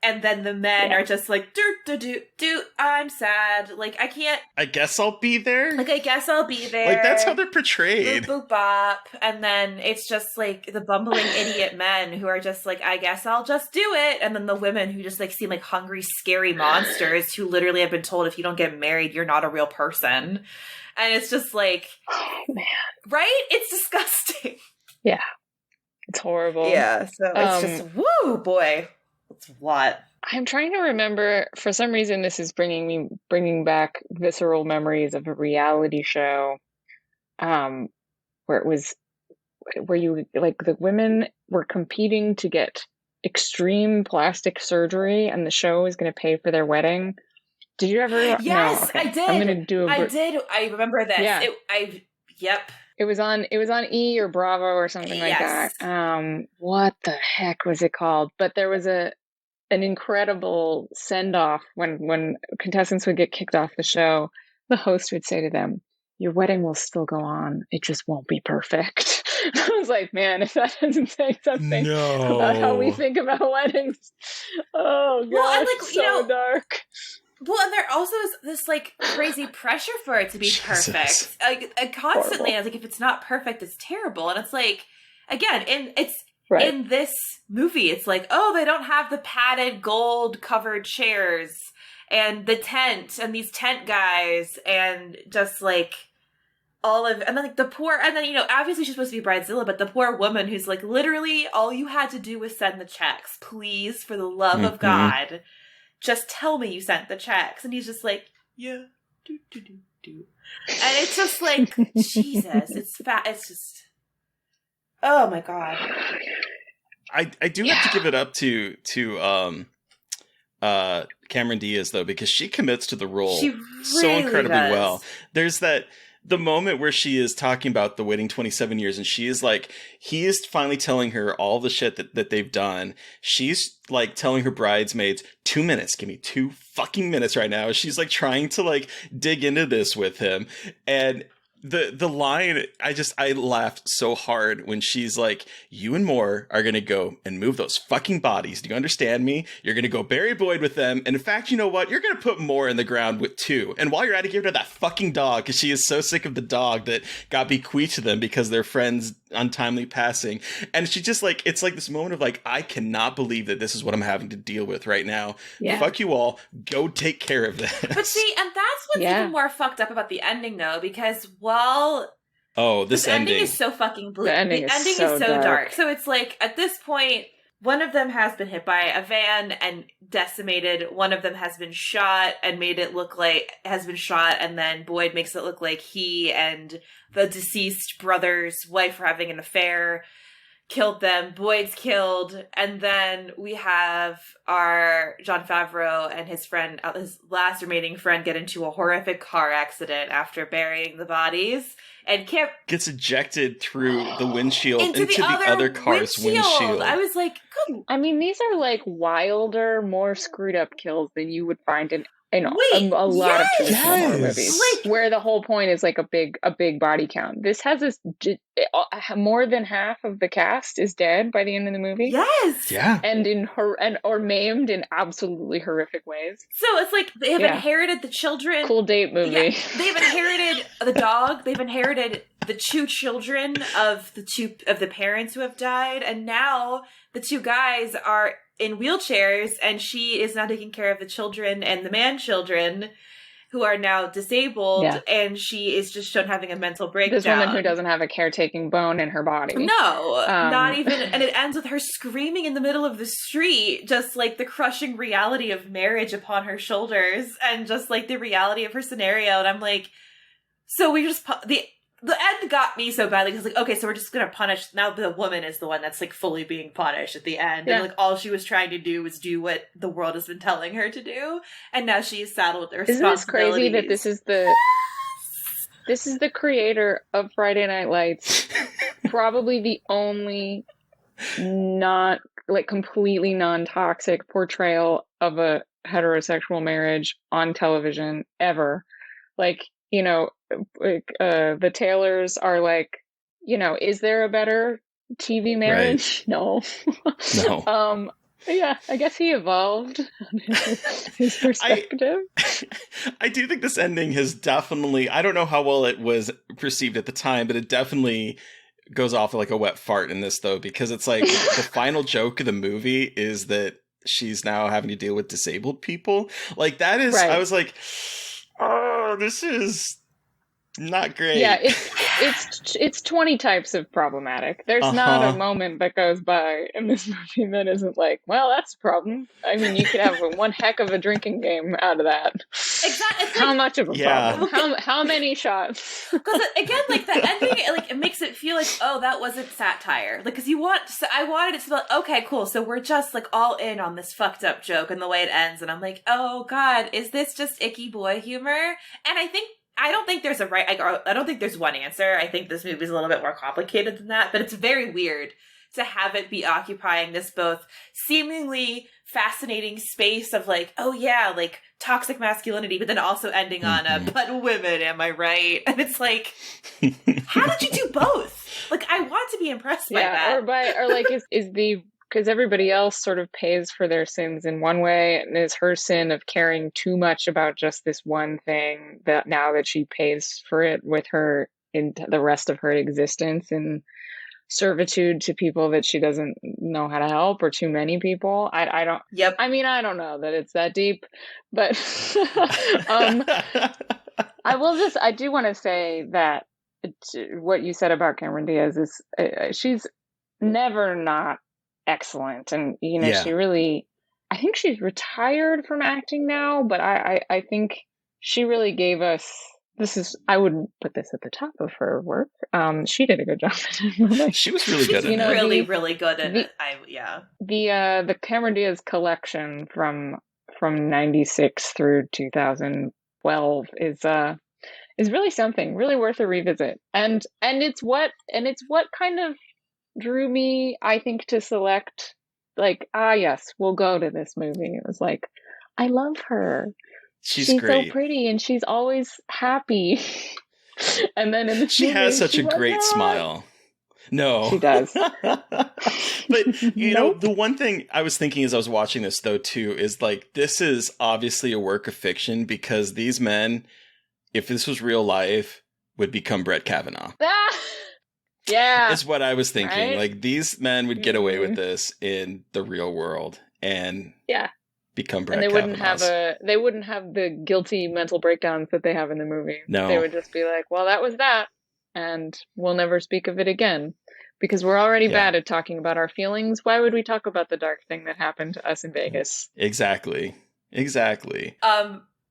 And then the men are just like, do, I'm sad. Like, I can't. I guess I'll be there. Like, I guess I'll be there. Like, that's how they're portrayed. Boop, boop, bop. And then it's just like the bumbling idiot men who are just like, I guess I'll just do it. And then the women who just like seem like hungry, scary monsters who literally have been told if you don't get married, you're not a real person. And it's just like, oh, man. Right? It's disgusting. Yeah. It's horrible. Yeah. So it's just, woo, boy. It's a lot. I'm trying to remember, for some reason this is bringing back visceral memories of a reality show where you, like, the women were competing to get extreme plastic surgery and the show was going to pay for their wedding. Did you ever? Yes, no, okay. I did. I'm gonna do. I did. I remember this. Yeah. Yep. It was on E or Bravo or something like that. What the heck was it called? But there was an incredible send off when contestants would get kicked off the show. The host would say to them, "Your wedding will still go on. It just won't be perfect." I was like, man, if that doesn't say something about how we think about weddings. Oh god, well, so dark. Well, and there also is this like crazy pressure for it to be perfect. Like constantly, I was like, if it's not perfect, it's terrible. And it's like, again, in this movie, it's like, oh, they don't have the padded gold covered chairs and the tent and these tent guys and just like and then like the poor, and then, obviously she's supposed to be Bridezilla, but the poor woman who's like, literally all you had to do was send the checks. Please, for the love of God. Just tell me you sent the checks. And he's just like, yeah, do. And it's just like, Jesus, it's just, oh my God. I do have to give it up to Cameron Diaz, though, because she commits to the role so incredibly well. There's the moment where she is talking about the waiting 27 years, and she is like, he is finally telling her all the shit that they've done. She's like telling her bridesmaids, 2 minutes, give me 2 fucking minutes right now. She's like trying to like dig into this with him. And the line, I laughed so hard when she's like, you and Moore are going to go and move those fucking bodies. Do you understand me? You're going to go bury Boyd with them. And in fact, you know what? You're going to put Moore in the ground with 2. And while you're at it, give her that fucking dog, because she is so sick of the dog that got bequeathed to them because their friend's untimely passing. And she just like, it's like this moment of like, I cannot believe that this is what I'm having to deal with right now. Yeah. Fuck you all. Go take care of this. But see, and that's what's even more fucked up about the ending, though, because this ending is so fucking bleak. The ending is so dark. So it's like, at this point, one of them has been hit by a van and decimated. One of them has been shot and and then Boyd makes it look like he and the deceased brother's wife were having an affair, killed them. Boyd's killed. And then we have our Jon Favreau and his friend, his last remaining friend, get into a horrific car accident after burying the bodies. And Kip gets ejected through the windshield into the other car's windshield. I was like, good. I mean, these are like wilder, more screwed up kills than you would find in a lot of traditional horror movies, where the whole point is like a big body count. This has this more than half of the cast is dead by the end of the movie. Yes, yeah, and or maimed in absolutely horrific ways. So it's like they have inherited the children. Cool date movie. Yeah, they've inherited the dog. They've inherited the 2 children of the parents who have died, and now the 2 guys are in wheelchairs, and she is now taking care of the children and the man children who are now disabled, and she is just shown having a mental breakdown. This woman who doesn't have a caretaking bone in her body. No, not even, and it ends with her screaming in the middle of the street, just like the crushing reality of marriage upon her shoulders, and just like the reality of her scenario, and I'm like, so we just, the end got me so badly because, like, okay, so we're just gonna punish. Now the woman is the one that's like fully being punished at the end, and like all she was trying to do was do what the world has been telling her to do, and now she is saddled with the responsibilities. Isn't this crazy that this is the creator of Friday Night Lights, probably the only not like completely non-toxic portrayal of a heterosexual marriage on television ever, like. The Taylors are like, is there a better TV marriage? Right. No. Yeah, I guess he evolved his perspective. I do think this ending has definitely, I don't know how well it was perceived at the time, but it definitely goes off like a wet fart in this, though, because it's like the final joke of the movie is that she's now having to deal with disabled people. Like, that is, I was like, oh, this is Not great. Yeah, it's 20 types of problematic. There's not a moment that goes by in this movie that isn't like, well, that's a problem. I mean, you could have one heck of a drinking game out of that. Exactly. It's how much of a problem? How many shots? Because again, like the ending, like it makes it feel like, oh, that wasn't satire. Like, because I wanted it to be like, okay, cool. So we're just like all in on this fucked up joke and the way it ends, and I'm like, oh god, is this just icky boy humor? And I don't think there's I don't think there's one answer. I think this movie's a little bit more complicated than that, but it's very weird to have it be occupying this both seemingly fascinating space of like, oh yeah, like toxic masculinity, but then also ending on a, but women, am I right? And it's like, how did you do both? Like, I want to be impressed by that. Or like, because everybody else sort of pays for their sins in one way, and is her sin of caring too much about just this one thing that now that she pays for it with her in the rest of her existence in servitude to people that she doesn't know how to help, or too many people. I don't. Yep. I mean, I don't know that it's that deep, but I do want to say that what you said about Cameron Diaz is she's never not excellent, and she really, I think she's retired from acting now, but I think she really gave us, I wouldn't put this at the top of her work. She did a good job. She was really good at it. Really good at it. The Cameron Diaz collection from 96 through 2012 is really something, really worth a revisit. And it's what kind of drew me, I think, to select, like, yes, we'll go to this movie. It was like, I love her. She's great. So pretty, and she's always happy. And then in the she has such a great smile. No, she does. But know, the one thing I was thinking as I was watching this, though, too, is like, this is obviously a work of fiction, because these men, if this was real life, would become Brett Kavanaugh. Yeah, is what I was thinking. Right? Like, these men would get away with this in the real world, and become Brett Kavanaughs. They wouldn't have the guilty mental breakdowns that they have in the movie. No, they would just be like, well, that was that, and we'll never speak of it again, because we're already bad at talking about our feelings. Why would we talk about the dark thing that happened to us in Vegas? Exactly.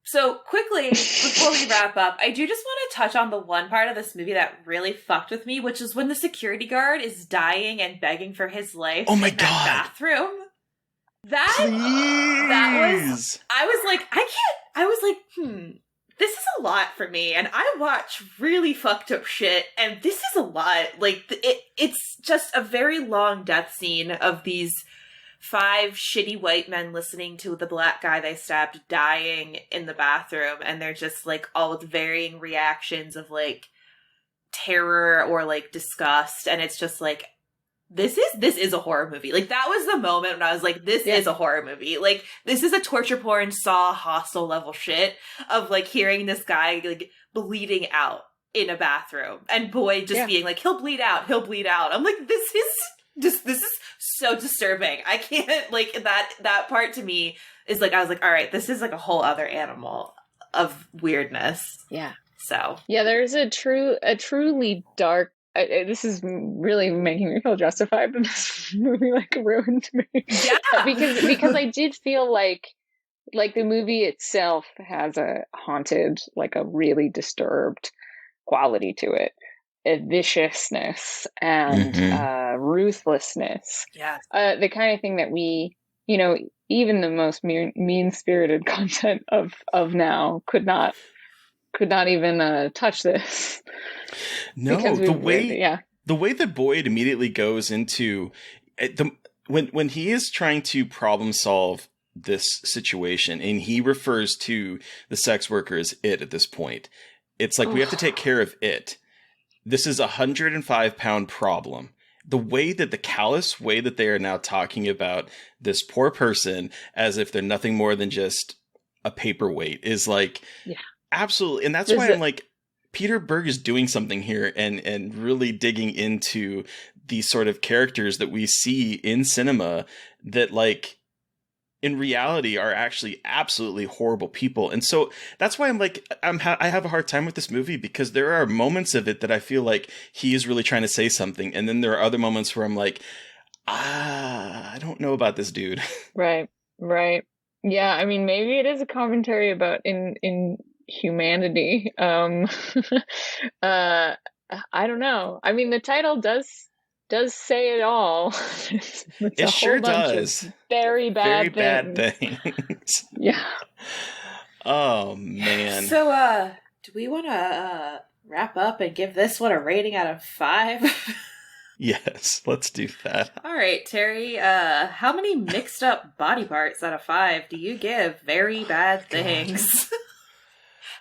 So quickly, before we wrap up, I do just want to touch on the one part of this movie that really fucked with me, which is when the security guard is dying and begging for his life in that bathroom. I was like, this is a lot for me, and I watch really fucked up shit, and this is a lot. Like, it's just a very long death scene of these 5 shitty white men listening to the black guy they stabbed dying in the bathroom, and they're just like all with varying reactions of like terror or like disgust, and it's just like, this is a horror movie. Like, that was the moment when I was like, this is a horror movie. Like, this is a torture porn Saw Hostel level shit of like hearing this guy like bleeding out in a bathroom, and Boyd just being like, he'll bleed out. I'm like, this is so disturbing. I can't, like, that part to me is like, I was like, all right, this is like a whole other animal of weirdness. Yeah. So. Yeah, there's a truly dark, this is really making me feel justified that this movie like ruined me. Yeah. because I did feel like the movie itself has a haunted, like a really disturbed quality to it. A viciousness and ruthlessness. Yeah. The kind of thing that we, even the most mean-spirited content of now could not even touch this. No, the way that Boyd immediately goes into when he is trying to problem solve this situation, and he refers to the sex worker as it at this point. It's like, we have to take care of it. This is a 105-pound problem. The callous way that they are now talking about this poor person as if they're nothing more than just a paperweight is like, absolutely. And that's why I'm like, Peter Berg is doing something here and really digging into these sort of characters that we see in cinema that, like, in reality are actually absolutely horrible people. And so that's why I'm like, I have a hard time with this movie, because there are moments of it that I feel like he is really trying to say something. And then there are other moments where I'm like, I don't know about this dude. Right. Yeah, I mean, maybe it is a commentary about in humanity. I don't know. I mean, the title does say it all. It sure does. Very bad things. Yeah. Oh man. So do we want to wrap up and give this one a rating out of 5? Yes, let's do that. All right, Terry, how many mixed up body parts out of 5 do you give Very Bad Things?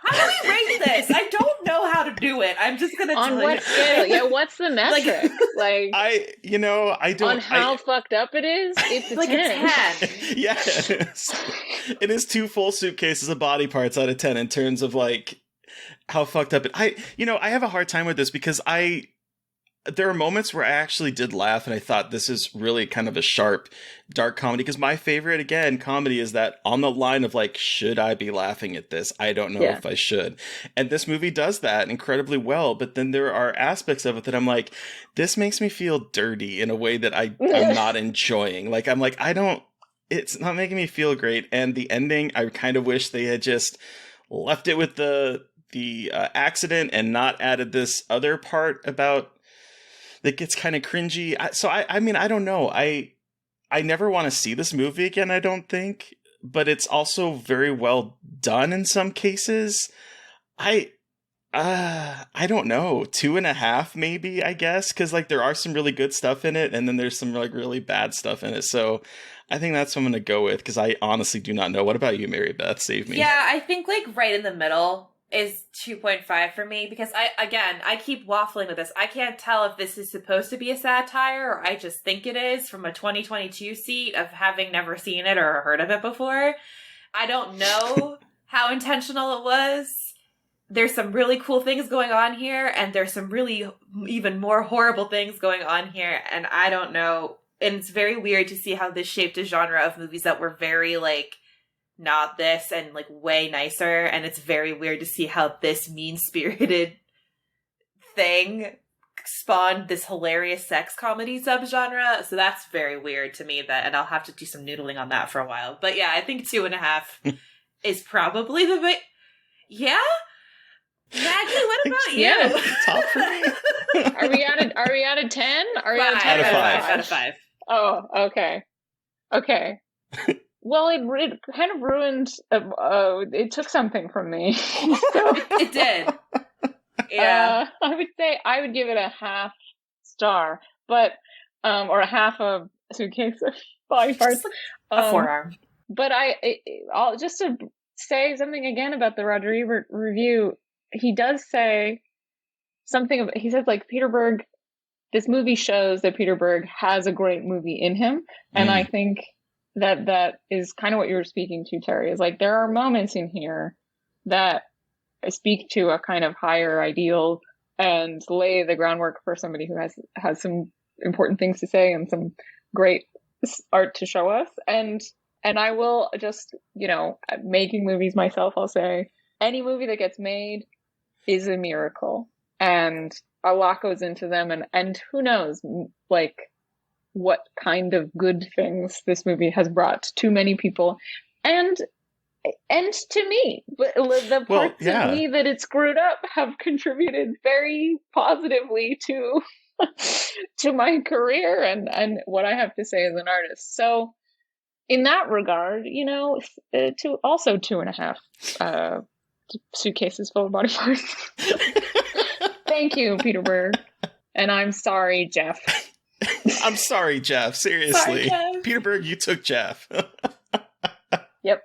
How do we rate this? I don't know how to do it. I'm just going to tell you. On what scale? Yeah, what's the metric? I don't... On how fucked up it is? It's a 10. A 10. Yes. It is 2 full suitcases of body parts out of 10 in terms of, like, how fucked up it... I have a hard time with this because there are moments where I actually did laugh and I thought this is really kind of a sharp, dark comedy, because my favorite, again, comedy is that on the line of like, should I be laughing at this? I don't know if I should. And this movie does that incredibly well, but then there are aspects of it that I'm like, this makes me feel dirty in a way that I'm not enjoying. Like, I'm like, it's not making me feel great. And the ending, I kind of wish they had just left it with the accident and not added this other part about that gets kind of cringy. I mean, I don't know. I never want to see this movie again, I don't think. But it's also very well done in some cases. I don't know. 2.5 maybe, I guess. Because like there are some really good stuff in it. And then there's some like really bad stuff in it. So I think that's what I'm going to go with. Because I honestly do not know. What about you, Mary Beth? Save me. Yeah, I think like right in the middle is 2.5 for me, because I keep waffling with this. I can't tell if this is supposed to be a satire or I just think it is from a 2022 seat of having never seen it or heard of it before. I don't know how intentional it was. There's some really cool things going on here, and there's some really even more horrible things going on here, and I don't know. And it's very weird to see how this shaped a genre of movies that were very like not this and like way nicer, and it's very weird to see how this mean-spirited thing spawned this hilarious sex comedy subgenre. So that's very weird to me, and I'll have to do some noodling on that for a while. But yeah, I think 2.5 is probably the bit. Yeah, Maggie, what about you? Yeah, top for me. Are we at a 10? Are we out of 10? Out of 5. Oh, okay. Well, it kind of ruined. It took something from me. So, it did. Yeah, I would say I would give it a half star, but or a half of suitcase of body parts, a forearm. But I'll just to say something again about the Roger Ebert review. He does say something. He says like Peter Berg. This movie shows that Peter Berg has a great movie in him, and I think that is kind of what you were speaking to, Terry, is like there are moments in here that speak to a kind of higher ideal and lay the groundwork for somebody who has some important things to say and some great art to show us. And I will just, making movies myself, I'll say any movie that gets made is a miracle, and a lot goes into them, and who knows, like, what kind of good things this movie has brought to many people and to me. But the parts of me that it screwed up have contributed very positively to my career and what I have to say as an artist. So in that regard, to also 2.5 suitcases full of body parts. Thank you, Peter Berg. And I'm sorry, Jeff. I'm sorry, Jeff. Seriously. Sorry, Jeff. Peter Berg, you took Jeff. Yep.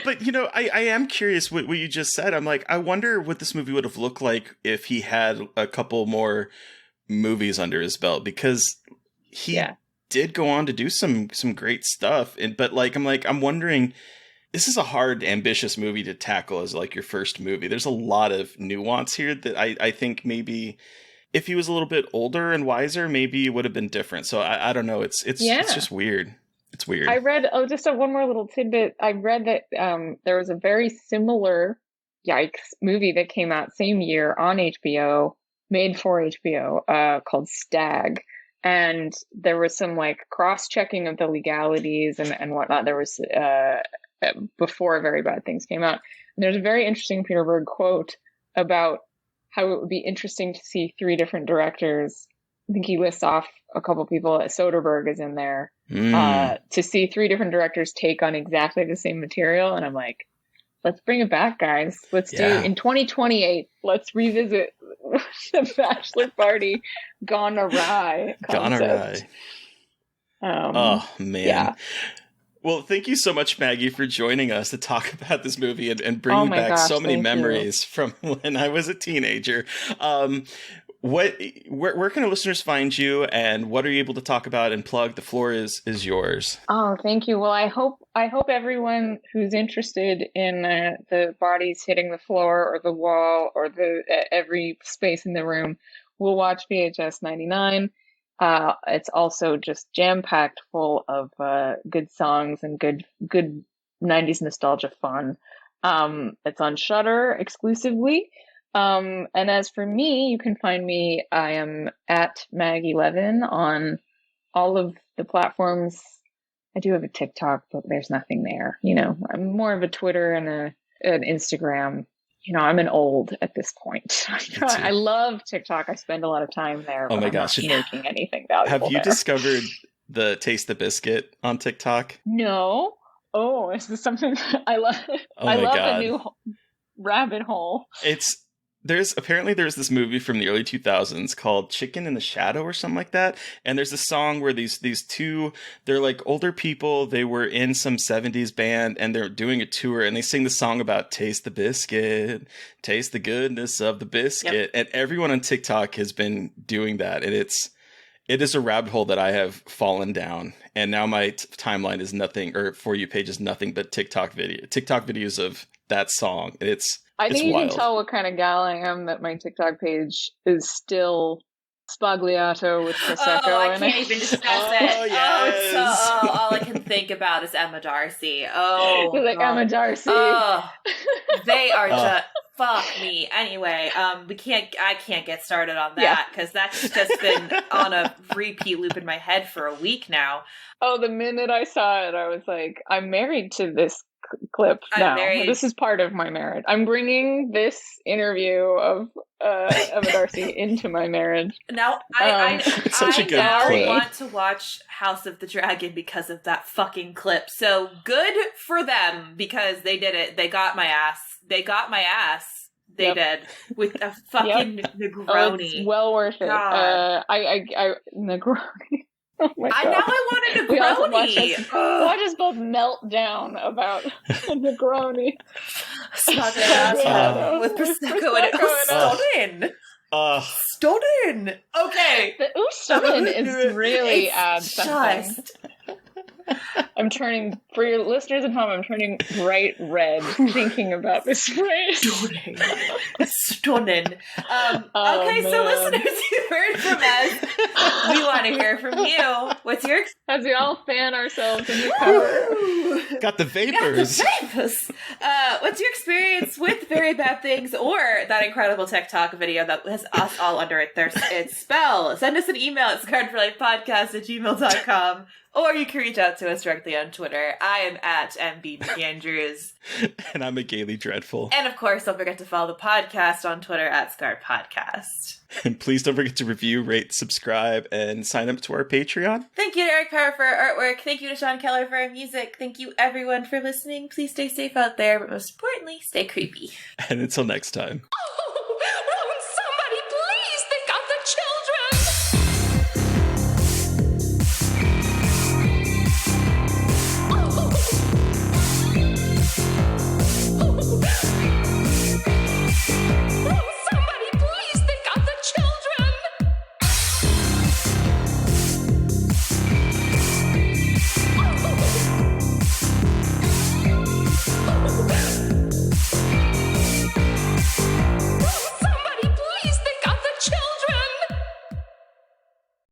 But, I am curious what you just said. I'm like, I wonder what this movie would have looked like if he had a couple more movies under his belt, because he did go on to do some great stuff. But I'm wondering, this is a hard, ambitious movie to tackle as like your first movie. There's a lot of nuance here that I think maybe if he was a little bit older and wiser, maybe it would have been different. So I don't know. It's just weird. It's weird. I read, just one more little tidbit. I read that there was a very similar, yikes, movie that came out same year on HBO, made for HBO, called Stag. And there was some like cross-checking of the legalities and whatnot. There was, before Very Bad Things came out. And there's a very interesting Peter Berg quote about how it would be interesting to see 3 different directors. I think he lists off a couple people. Soderbergh is in there. To see 3 different directors take on exactly the same material. And I'm like, let's bring it back, guys. Let's do, in 2028, let's revisit the Bachelor Party Gone Awry concept. Gone Awry. Oh, man. Yeah. Well, thank you so much, Maggie, for joining us to talk about this movie and bringing back so many memories from when I was a teenager. Where can our listeners find you, and what are you able to talk about and plug? The floor is yours. Oh, thank you. Well, I hope everyone who's interested in the bodies hitting the floor or the wall or every space in the room will watch VHS 99. It's also just jam-packed full of good songs and good 90s nostalgia fun. It's on Shudder exclusively. And as for me, you can find me, I am at Maggie Levin on all of the platforms. I do have a TikTok, but there's nothing there. You know, I'm more of a Twitter and an Instagram. You know, I'm an old at this point. I love TikTok. I spend a lot of time there. Oh my gosh. I'm not making anything valuable. Have you discovered the Taste the Biscuit on TikTok? No. Oh, is this something I love? Oh I love God. a new rabbit hole. There's this movie from the early 2000s called Chicken in the Shadow or something like that. And there's a song where these 2, they're like older people. They were in some 70s band and they're doing a tour and they sing the song about taste the biscuit, taste the goodness of the biscuit. Yep. And everyone on TikTok has been doing that. And it is a rabbit hole that I have fallen down. And now my timeline is nothing, or For You page is nothing but TikTok videos of that song. And I think you can tell what kind of gal I am that my TikTok page is still Spagliato with Prosecco. Oh, I can't even discuss it. Yes. All I can think about is Emma Darcy. Oh, like Emma Darcy. Oh, they are just fuck me. Anyway, I can't get started on that because that's just been on a repeat loop in my head for a week now. Oh, the minute I saw it, I was like, I'm married to this clip now. This is part of my marriage. I'm bringing this interview of Emma Darcy into my marriage. Now, I want to watch House of the Dragon because of that fucking clip. So good for them because they did it. They got my ass. They did with a fucking Negroni. Oh, it's well worth it. I Negroni. Oh my God. Now I want a Negroni. Watch us both melt down about Negroni. With Prosecco and it was stunning. Okay. The stunning is really something. I'm turning, for your listeners at home, I'm turning bright red thinking about this phrase. Stunning. Okay, man. So listeners, you heard from us. We want to hear from you. What's your... As we all fan ourselves in the cover. Got the vapors. What's your experience with Very Bad Things or that incredible TikTok video that has us all under its spell? Send us an email at scarredforlifepodcast@gmail.com. Or you can reach out to us directly on Twitter. I am at MB McAndrews. And I'm a Gaily Dreadful. And of course, don't forget to follow the podcast on Twitter at Scarred Podcast. And please don't forget to review, rate, subscribe, and sign up to our Patreon. Thank you to Eric Power for our artwork. Thank you to Sean Keller for our music. Thank you everyone for listening. Please stay safe out there, but most importantly, stay creepy. And until next time.